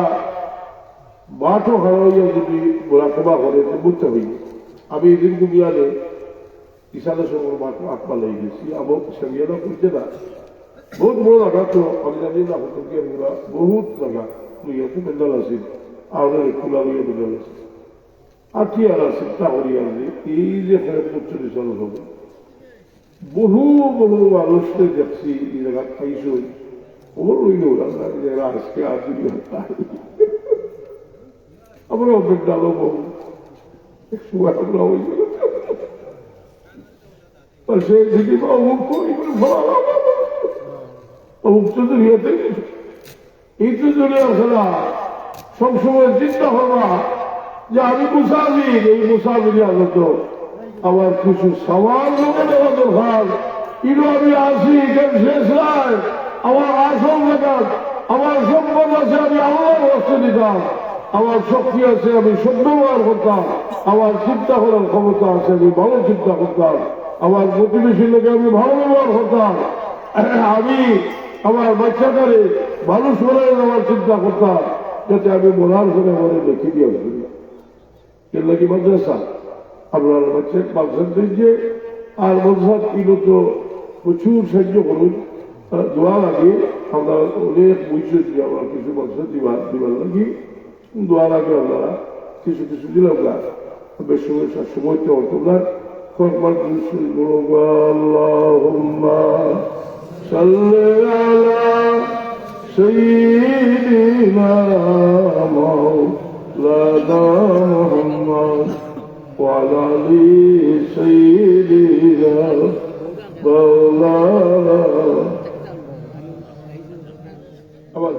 মাঠও হারাইয়া যদি মোরাকেবা করে বুঝতে হইবে আমি এদিন দুনিয়ারে ইসাদের সঙ্গে মাঠ আত্মা লেগে গেছি আমার সঙ্গীরা করছে না বহুত বড় জায়গা তো আমি জানি না হতো কি আমরা বহুত জায়গা লইয়াতে পেন্ডাল আছে আমরা খোলা লইয়া পেন্ডাল আছে আর কি আর চিন্তা করি আমি এই যে পঁচিশ সাল হবে বহু বহু মানুষকে দেখছি এই জায়গা খাইছো ওর লইল যারা আজকে আর যদি আমরা পেন্ডালও বহু সময় আমরা ওই সে দিদি বা অমুক করি অমুক তো দুনিয়াতে এই তো দুনিয়া খেলা সবসময় চিন্তা করবা যে আমি মুসাফির এই মুসাফিরি আগত আমার কিছু সবার লোকে দেওয়া দরকার কিন্তু আমি আসি শেষ নাই আমার আসল লাগান আমার সম্পদ আছে আমি আল্লাহর হস্তে দিতাম আমার শক্তি আছে আমি সদ্ব্যবহার করতাম আমার চিন্তা করার ক্ষমতা আছে আমি ভালো চিন্তা করতাম আমার প্রতিবেশী লোকে আমি ভালো ব্যবহার করতাম আমি আমার বাচ্চাটারে মানুষ করার আমার চিন্তা করতাম যাতে আমি মরার করে মনে দেখি দিয়ে এর লাগে মাদ্রাসা আপনার বাচ্চা মাদ্রাসা দিয়েছে আর মাদ্রাসা কিলো তো প্রচুর সাহায্য করুন দোয়া লাগে আমরা অনেক বুঝতে দিই আমরা কিছু মাদ্রাসা দিবার লাগি দোয়া লাগে আপনারা কিছু কিছু দিলাম না বেশ সময় তো তোমরা কয়েকবার আল্লাহুম্মা সাল্লি আলা সাইয়্যিদিনা মাওলানা মুহাম্মদ ওয়া আলা আলি সাইয়্যিদিনা মাওলানা আবার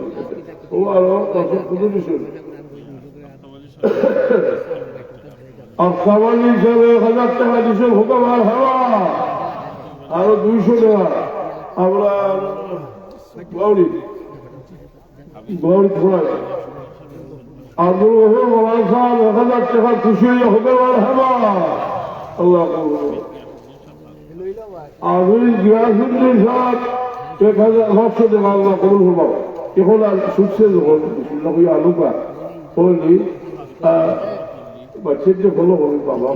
ও আরো কত কিছু আফসাবানি হিসাবে 1000 টাকা দিছে হুকুম আর হাওয়া আরো 200 টাকা আমরা গৌরী খোলা আব্দুল গফুর মোলান সাহেব 1000 টাকা খুশি হয়ে হুকুম আর হাওয়া আল্লাহ আবুল গিয়াসুদ্দিন সাহেব 1500 টাকা আল্লাহ কবুল করবো এখন আর সুখছে যখন আলুকা বলি বাচ্চার যে ফলো করুন বাবা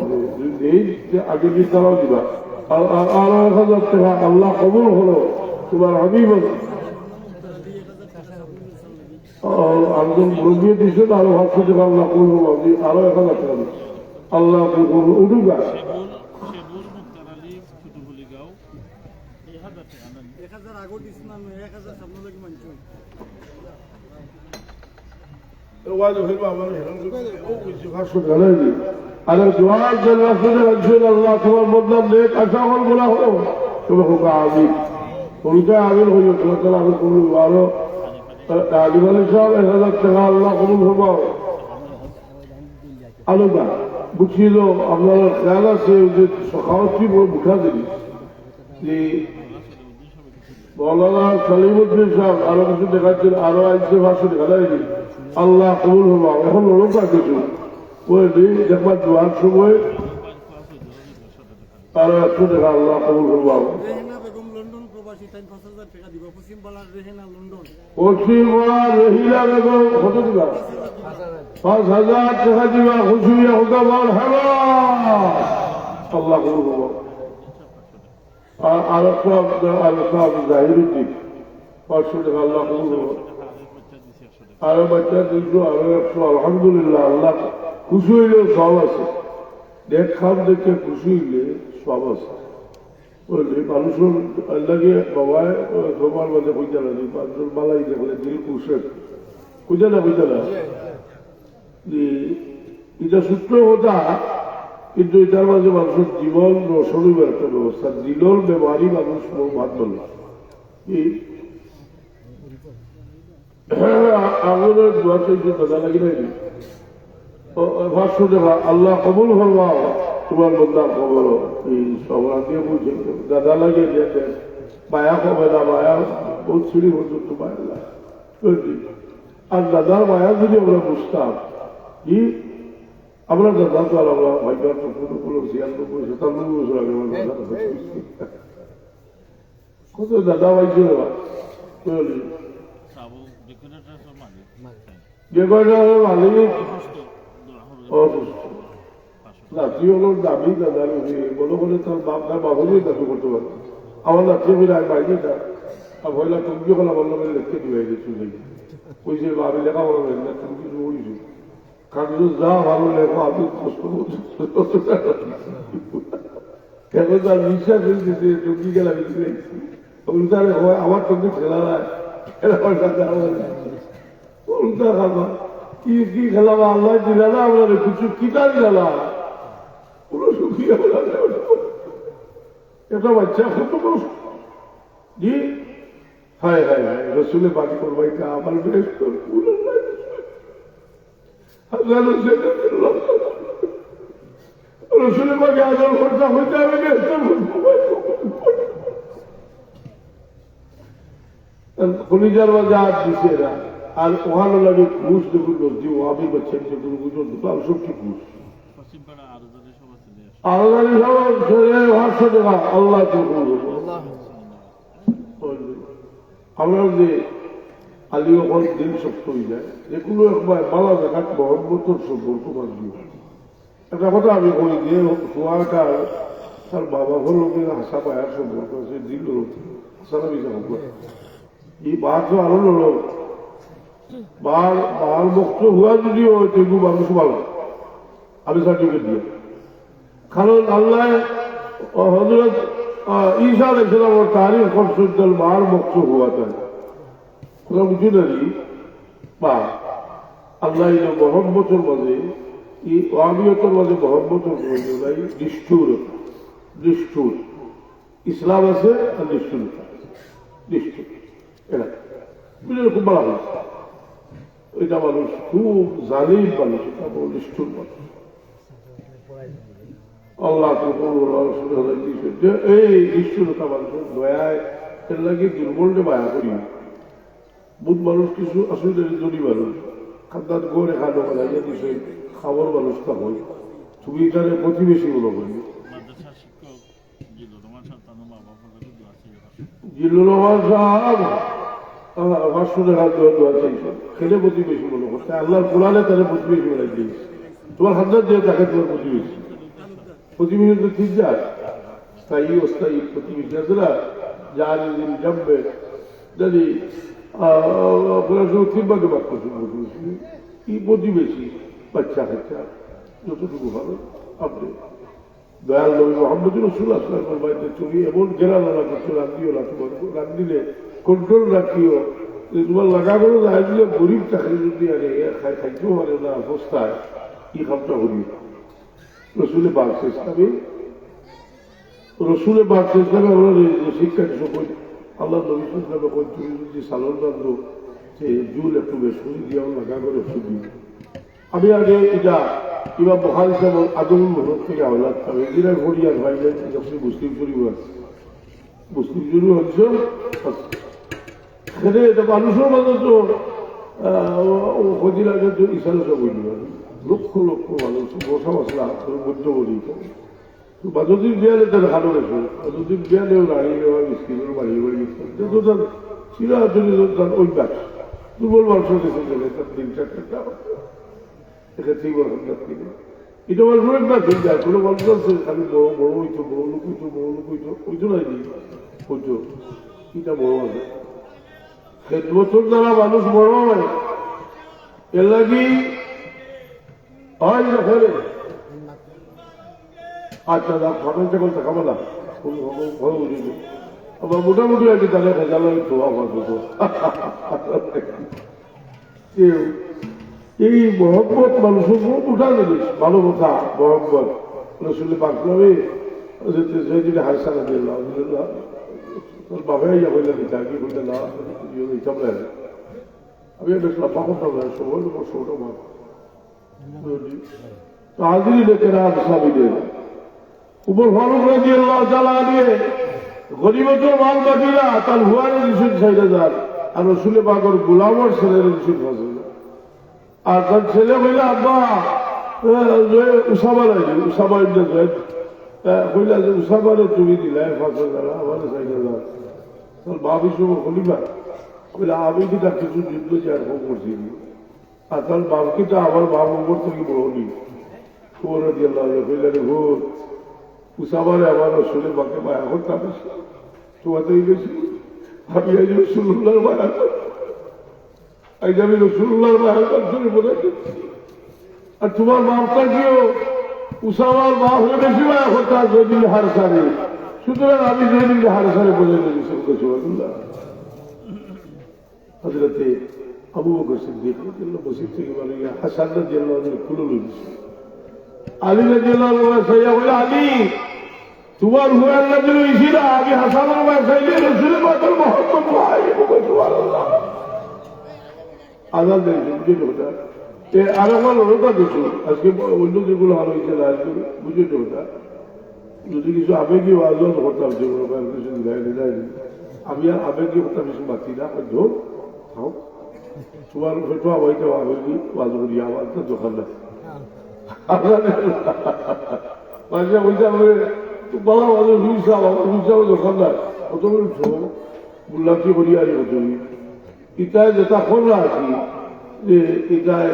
এই যে আগে যে তারাও দিবা আরো 1000 টাকা আল্লাহ কবুল হলো তোমার হাবিব একজন মুরব্বী দিচ্ছেন আরো 500 টাকা আল্লাহ কবুল হলো আরো 1000 টাকা দিচ্ছে আল্লাহ উঠুকা আরে দোয়ার আল্লাহ তোমার বদলাম নেক আশা হল বলা হলো তুমি হোক আমিন উল্টা আমিন হইল তোমার আমি কবুল আরো আজিম আলী সাহেব 1000 টাকা আল্লাহ কবুল হবো আলুদা বুঝছিল আপনার খেয়াল আছে যে সখাওয়াতি মুখা দিলি যে মৌলানা সালিমুদ্দিন সাহেব আরো কিছু দেখাচ্ছেন আরো আইসে ভাষণ দেখা যায়নি আল্লাহ কবুল হবো এখন লোকা কিছু বলি দেখবার দোয়ার সময় আরো 100 টাকা আল্লাহ কবুল হবো পশ্চিমবঙ্গ রহিলা বেগম কত দিবা 5000 টাকা দিবা খুশি হুকুম আর হাওয়া আল্লাহ কবুল হবো আর একটা জাহিরুদ্দিন 500 টাকা আল্লাহ কবুল করুন। আরো বাচ্চা 200 আরো 100 আলহামদুলিল্লাহ আল্লাহ খুশি হইলেও সব আছে দেখ খাম দেখে খুশি হইলে সব আছে বললি মানুষের আল্লাহকে বাবায় তোমার মাঝে কইতে লাগে মানুষের মালাই দেখলে দিল খুশে কইতে না এটা সূত্র কথা কিন্তু এটার মাঝে মানুষের জীবন রসনের একটা ব্যবস্থা দিলর বেমারি মানুষ ভাত বলে আমাদের দোয়া চাইতে দাদা লাগি নাই 500 টাকা আল্লাহ কবুল করবা তোমার বন্ধার খবর এই সবরা দিয়ে বুঝে দাদা লাগে মায়া কবে না মায়া বহুত সিঁড়ি পর্যন্ত মায়া লাগে আর দাদার মায়া যদি আমরা বুঝতাম কি আমরা দাদা তো আর আমরা ভাইবার তো কোনো কোনো 96 বছর আগে আমার দাদা কত দাদা ভাই ছিল যে কয়টা মালিক অসুস্থ নাতি হলো দাবি দাদার মনে করে তার বাপটার বাবুরই দাবি করতে পারে আমার নাতি ফিরে আর বাইরে না আর ভয়লা তুমি যখন আমার লোকের লিখতে দিবে চলে ওই যে আমি লেখা বলো না তুমি কিছু বলিস কারণ যা ভালো লেখো আমি কষ্ট করছি এখন তার বিশ্বাস হয়েছে টঙ্কি গেলা বিক্রি উল্টারে হয় আমার টঙ্কি খেলা নাই উল্টা খাবা কি কি খেলাবা আল্লাহ দিলা না আমরা কিছু কিটা দিলা পুরো সুখী এটা বাচ্চা কত কষ্ট জি হায় হায় হায় রসুলে বাড়ি করবাই আমার বেশ রসুলের বাড়ি আদর করতে হইতে আমি খনিজার মাঝে হাত দিছে এরা আর ওখানে লাগে ঘুষ দেখুন যে ওয়াবি করছেন যে কোনো গুজর দুটো আর সব কি ঘুষ আল্লাহ আমরা যে আলী ওখান দিন শক্ত হয়ে যায় এগুলো একবার মালা দেখাত মহব্বতর সম্পর্ক বাঁধবি একটা কথা আমি বলি যে সোয়াটার তার বাবা হলো হাসা পায়ার সম্পর্ক আছে দিল হাসানা বিজা হোক এই বাদ তো আরো হলো বার মুক্ত হওয়া যদিও তেলগু মানুষ ভালো আমি সার্টিফিকেট দিয়ে কারণ আল্লাহ হজরত ঈসা আলাইহিসসালামের তারিখ করছেন বার মুক্ত হওয়া যায় কোথাও বুঝি নারি বা আল্লাহ মহব্বতের মাঝে এই ওয়াবিয়তের মাঝে মহব্বতের প্রয়োজন নাই নিষ্ঠুর ইসলাম আছে আর নিষ্ঠুরতা নিষ্ঠুর এটা বুঝলে খুব ভালো হয়েছে ওইটা মানুষ খুব জালিম মানুষ এটা বড় নিষ্ঠুর মানুষ আল্লাহ এই নিষ্ঠুরতা মানুষের দয়ায় এর লাগে দুর্বলটা মায়া করি বুধ মানুষ কিছু আসলে ধনী মানুষ খাদ্যাত গড়ে খানো লাগে বিষয় খাবার মানুষটা হয় তুমি এখানে প্রতিবেশী গুলো করি জিল্লুর রহমান সাহেব 500 টাকা দোয়া চাইছে খেলে প্রতিবেশী মনে করছে আল্লাহর কোরআনে তারা প্রতিবেশী বলে দিয়েছে তোমার হাজার দিয়ে তাকে তোমার প্রতিবেশী প্রতিবেশী তো ঠিক যায় স্থায়ী অস্থায়ী প্রতিবেশী আছে না যার দিন জমবে যদি তিনবাকে বাদ করছে প্রতিবেশী কি প্রতিবেশী বাচ্চা কাচ্চা যতটুকু ভালো আপনি দয়াল নবী মোহাম্মদ রাসূলুল্লাহ সাল্লাল্লাহু আলাইহি ওয়াসাল্লামের বাড়িতে চুরি এমন গেরানো না করছো রান্দিও না তোমার রান্দিলে কন্ট্রোল রাখিও তোমার লাগা করো যায় দিলে গরিব চাকরি যদি আরে খাইতেও পারে না অবস্থায় কি কামটা করি রসুলে বাড়ছে ইসলামে আমরা শিক্ষা সকল আল্লাহ নবী সাল্লাল্লাহু আলাইহি ওয়াসাল্লাম তুমি যদি সালন রান্ধো সে জুল একটু বেশ দিয়ে লাগা করে শুধু আমি আগে এটা ইমাম বুখারী সাহেব আদমুল মুহররম থেকে আওলাদ পাবে এরা ঘড়িয়ার ভাই যখন মুসলিম শরীফ আছে মুসলিম শরীফ হচ্ছে সেটা এটা মানুষের মাঝে তো ফজিলাকে তো ইশারা সব বলি লক্ষ লক্ষ মানুষ বসা মশলা মধ্যবর্তী বা যদি বিয়ালে তার ভালো গেছে যদি বিয়ালেও দাঁড়িয়ে নেওয়া মিস্ত্রিগুলো বাড়িয়ে বাড়িয়ে যেহেতু তার চিরাচরি তার অভ্যাস দুর্বল মানুষের দেশে গেলে তার 3-4টা এক্ষেত্রেই বড় এটা মানুষের অভ্যাস হয়ে যায় কোনো মানুষ আছে খালি বড় বড় হইতো বড় লোক হইতো ওইতো নাই হইতো এটা বড় আছে খেদমতর দ্বারা মানুষ বড় হয়, এর লাগি হয় না ফেরে। আচ্ছা দা খাবেন যখন দেখাবো না ভালো বুঝিনি আবার মোটামুটি আর কি তাহলে ভেজাল ধোয়া পাবো। এই মহব্বত মানুষের খুব উঠা জিনিস, ভালো কথা মহব্বত রসুল্লি পাকলামে যদি হারসানা দিল তোর বাবাই হইলে দিতা কি বলতে না হিসাব লাগে আমি বেশ লম্বা করতাম না সময় ছোট মাছ তো হাজিরি লেখে না সাবিদের উপর ফারুক রাদিয়াল্লাহু তাআলা নিয়ে গরিবত মাল বাকিরা তার হুয়ারে দিছেন ৬০০০ আর রসুল পাকের গোলামর ছেলের দিছেন ৫০০০ আর তার ছেলে কইলা আব্বা উসামা লাগে উসামা ইবনে যায়েদ কইলা যে উসামারে তুমি দিলাই ৫০০০ আমারে ৬০০০ তার বাবি সব খলিফা কইলা আমি কি তার কিছু যুদ্ধ চার করছি আর তার বাবকে তো আমার বাপ উপর থেকে বড় নি কুমর রাদিয়াল্লাহু তাআলা কইলা রে ভূত উসামারে আমার রসুলে বাকে মায়া করতাম তোমাতেই বেশি আমি আজ রসুল্লাহর মায়া আজ আমি রসুল্লাহর মায়া করছি বোঝা আর তোমার বাপটা কিও উসামার বাপ হলে বেশি মায়া করতাম জয়দিন হার সারে সুতরাং আমি জয়দিন হার সারে বোঝা দিয়েছি হজরতে আবু বকর সিদ্দিক মসজিদ থেকে বলে হাসান রাদিয়াল্লাহু আনহু খুলে লইছে আলী রাদিয়াল্লাহু আনহু সাইয়া বলে আলী তোমার হুয়ার নজর হইছিল আমি হাসানের বাসাইলে রসুল পাকের মহব্বত পাই সুবহানাল্লাহ আজাদ দেন বুঝে ওটা এ আর আমার ওটা কিছু আজকে অন্য যেগুলো ভালো হয়েছে আজকে বুঝে ওটা যদি কিছু আবেগী ওয়াজ করতাম যেগুলো কিছু দিলাই আমি আর আবেগী হতা কিছু বাতি না ধর খাও তোমার হয়তো হয়তো আবেগী ওয়াজ করি আমার তো দোকান না মাঝে বলতে হবে বাবা আমাদের হুইসা দোকানদার কত বুল্লাকি করি আর করি ইটায় যেটা খোলা আছি যে ইটায়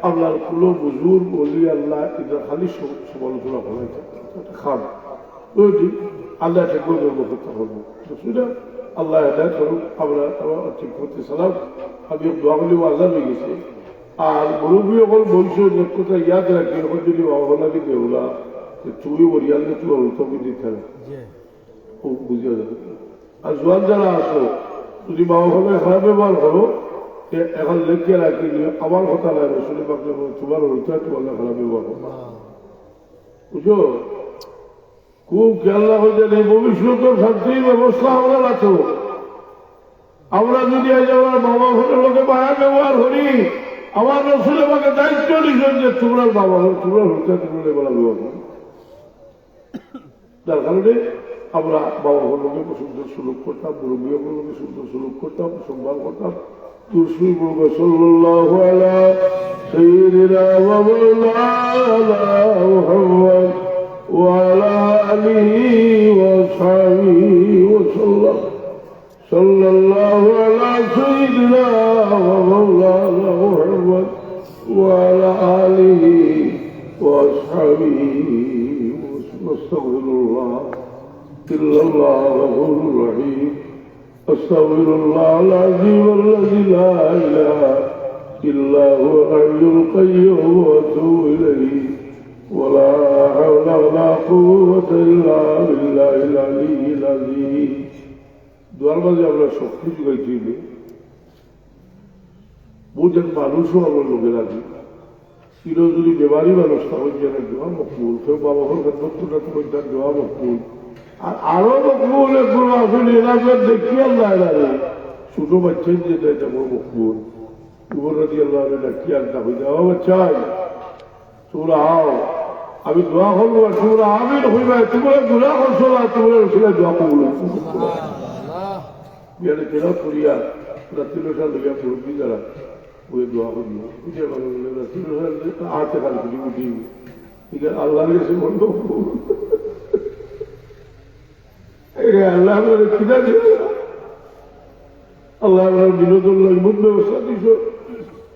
আপনার কোনো বুজুর বলি আল্লাহ এটা খালি সমালোচনা করা খান আল্লাহ ঠিক করে করতে হবে সেটা আল্লাহ হেদায়ত করুক আমরা ঠিক করতে সালাম আমি দোয়াগুলি আজাদ হয়ে গেছে আর মুরব্বী অকল বলছো যে কোথায় ইয়াদ রাখি এখন যদি বাবা লাগে দেউলা তুমি বরিয়ালে তুমি অনুতমি দিতে হবে বুঝিয়ে যাবে আর জোয়ান যারা আসো যদি বাবা ভাবে খারাপ ব্যবহার করো এখন লেখে রাখি আমার কথা লাগে শুনে পাকলে তোমার অনুতায় তোমার খারাপ ব্যবহার করো বুঝো খুব খেয়াল রাখো যে ভবিষ্যতের শান্তির ব্যবস্থা আমরা আছো আমরা যদি আজ আমার বাবা ঘরের লোকে মায়া ব্যবহার করি আমার রসুল আমাকে দায়িত্ব নিছেন যে তোমরা বাবা তোমরা হচ্ছে তোমরা বলা ব্যবহার করো যার কারণে আমরা বাবা ঘরকে সুন্দর সুলভ করতাম মুরব্বী লোকে সুন্দর সুলভ করতাম সম্মান করতাম তুলসী বলবো সাল্লাল্লাহু আলা সাইয়্যিদিনা ওয়া মাওলানা মুহাম্মদ ওয়া আলা আলিহি ওয়া সাহবিহি ওয়া সাল্লাম সাল্লাল্লাহু আলা সাইয়্যিদিনা ওয়া মাওলানা মুহাম্মদ ওয়া আলা আলিহি ওয়া সাহবিহি واستغفر الله إلا الله غفور رحيم أستغفر الله العظيم الذي لا إله إلا هو الحي القيوم وأتوب إليه ولا حول ولا قوة إلا بالله العلي العظيم দুয়ার মাঝে আমরা শক্তি যোগাইছি বুঝেন মানুষও আমার লোকের আছে কিলো যদি বেমারি মানুষটা হচ্ছে না দোয়া মকবুল কেউ বাবা ঘর খেদমতটা তোমার তার দোয়া মকবুল আর আরো মকবুল একগুলো আসলে এলাকার দেখি আল্লাহ এলারে ছোট বাচ্চাই যে দেয় তেমন মকবুল তোমার রাজি আল্লাহ ডাকি আনটা হয়ে যাওয়া বাচ্চাই তোমরা আও আমি দোয়া করবো আর তোমরা আমিন হইবা তোমরা গুণা করছো না তোমরা রসিলা দোয়া কবুল বিয়ারে কেনা করিয়া রাত্রিটা লইয়া মুরব্বী যারা ওই দোয়া করি বুঝে আতে খালি করি বুঝি ঠিক আছে আল্লাহ গেছে বলবো আল্লাহ কিনা দিল আল্লাহ বিনোদন বহুত ব্যবস্থা দিছ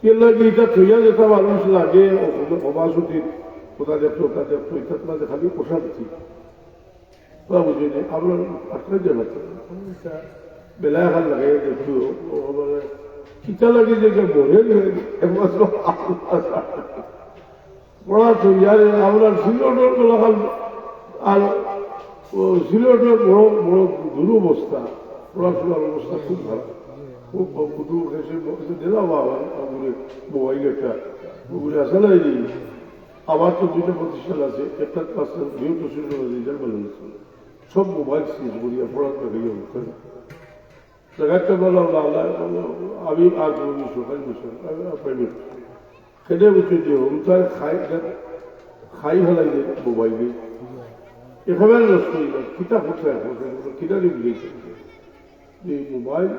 কেলা কি এটা থইয়া যেটা মানুষ লাগে অবাসতির কোথা দেখতো ওটা দেখতো এটা তোমার খালি পোষা দিচ্ছি বুঝি আমরা আটটা জানাচ্ছি বেলায় খান লাগাই দেখলো মানে কিতা লাগে যে বলে একমাত্র পড়া তো ইয়ারে আমরা সিলেটের বেলাখান আর সিলেটের বড় বড় দুরবস্থা পড়াশোনার অবস্থা খুব খারাপ খুব কুটু এসে দিলাম আবার মোবাইল একটা ওগুলি আসে নাই আমার তো দুইটা প্রতিষ্ঠান আছে একটা ক্লাসের বৃহৎ রেজাল্ট বানানো সব মোবাইল শেষ করিয়া পড়াশোনা হয়ে উঠতে জায়গাটা বললাম আমি আর কোনো সরকারি বিষয় প্রাইভেট খেটে বুঝতে যে তার খাই ফেলাই যে মোবাইলে একেবারে নষ্ট হয়ে যায় কিতা করতে কিতারই বুঝেছে যে মোবাইল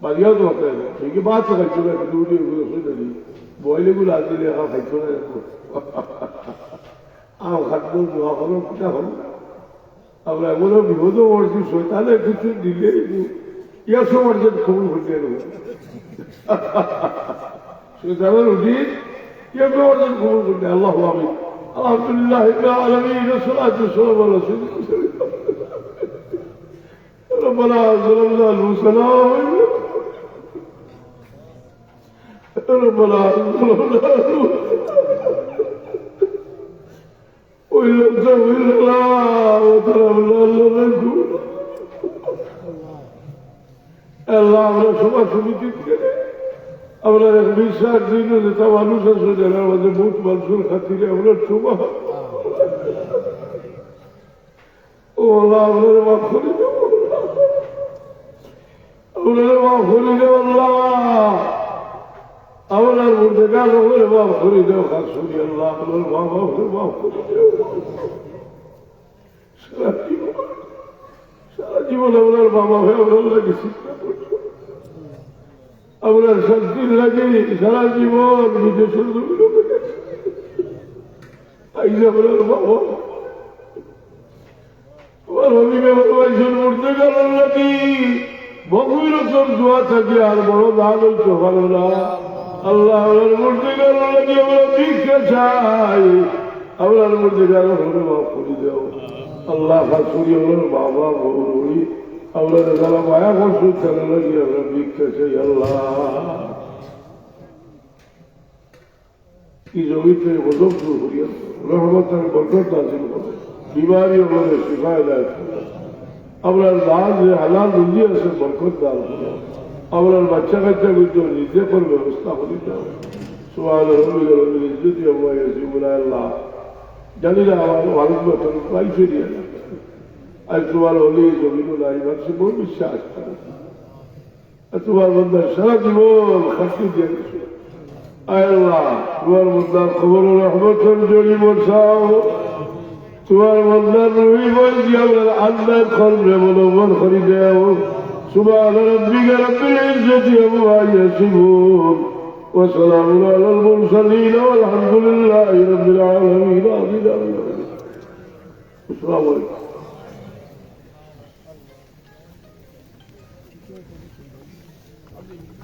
বাড়িয়াও তো হতে হবে ঠিক বাদ তো খাইছো না কিন্তু উঠে এগুলো শুনে দিই মোবাইলগুলো আজ দিলে এখন খাইছো না আমার খাদ্য দোয়া হলো কিতা হলো আমরা এগুলো বিপদও করছি শৈতানে কিছু দিলে ইয়ার সময় যে খবর ঘটে শৈতানের উঠিত ইয়ে অর্জন খবর ঘটে আল্লাহ আমি আলহামদুলিল্লাহ আলমিন সালাত সালাম আলা সাইয়্যিদিনা ربنا ظلمنا انفسنا ربنا ظلمنا وإن لم تغفر لنا وترحمنا لنكون আল্লাহ আমরা সবার সমিতি আমরা বিশ্বাস দিন যেটা মানুষ আছে যারা আমাদের বহুত মানুষের খাতিরে আমরা শোভা ও আল্লাহ আমরা মাফ করে দেব আমরা মাফ করে দেব আল্লাহ আমরার মধ্যে গান করে মাফ করে দেব খাসুরি আল্লাহ আপনার মা বাপকে মাফ করে দেব সারা জীবন আপনার বাবা হয়ে আপনার লাগে শিক্ষা করছো আপনার শান্তির লাগে সারা জীবন বিদেশের আপনার বাবা তোমার অভিভাবকের মধ্যে গেল নাকি বহুরকম দোয়া থাকে আর বড় দান হইতে পারো না আল্লাহ আপনার মধ্যে গেল নাকি আমরা ভিক্ষা চাই আপনার মধ্যে গেল হলে মাফ করে দেও আল্লাহ শাশুড়ি হলেন বাবা বৌরি আপনার যারা মায়া করছে তারা নাকি আমরা ভিক্ষা চাই আল্লাহ কি জমিতে বদল করিয়া রহমতের বরকত নাযিল করো বিমারি আমাদের শিফায় দান করো আপনার দান যে হালাল রুজি আছে বরকত দান করো আপনার বাচ্চা কাচ্চা কিন্তু নিজে করে ব্যবস্থা করে দাও সুবহান রাব্বিকা রব্বিল ইজ্জতি আম্মা ইয়াসিফুন আল্লাহ জানি না আমার ভারতবর্ষ প্রায় ফিরিয়ে আজ তোমার হলি জমিনুল আইমান সে বহু বিশ্বাস করে তোমার বন্ধার সারা জীবন খাটি দিয়ে গেছে আল্লাহ তোমার বন্ধার খবর রহমতের জড়ি বসাও তোমার বন্ধার রবি বলছি আমরা আল্লাহ কর্মে বলবন করি দেও সুবহান রাব্বিকা রব্বিল ইজ্জতি আম্মা ইয়াসিফুন وسلام على المرسلين والحمد لله رب العالمين السلام عليكم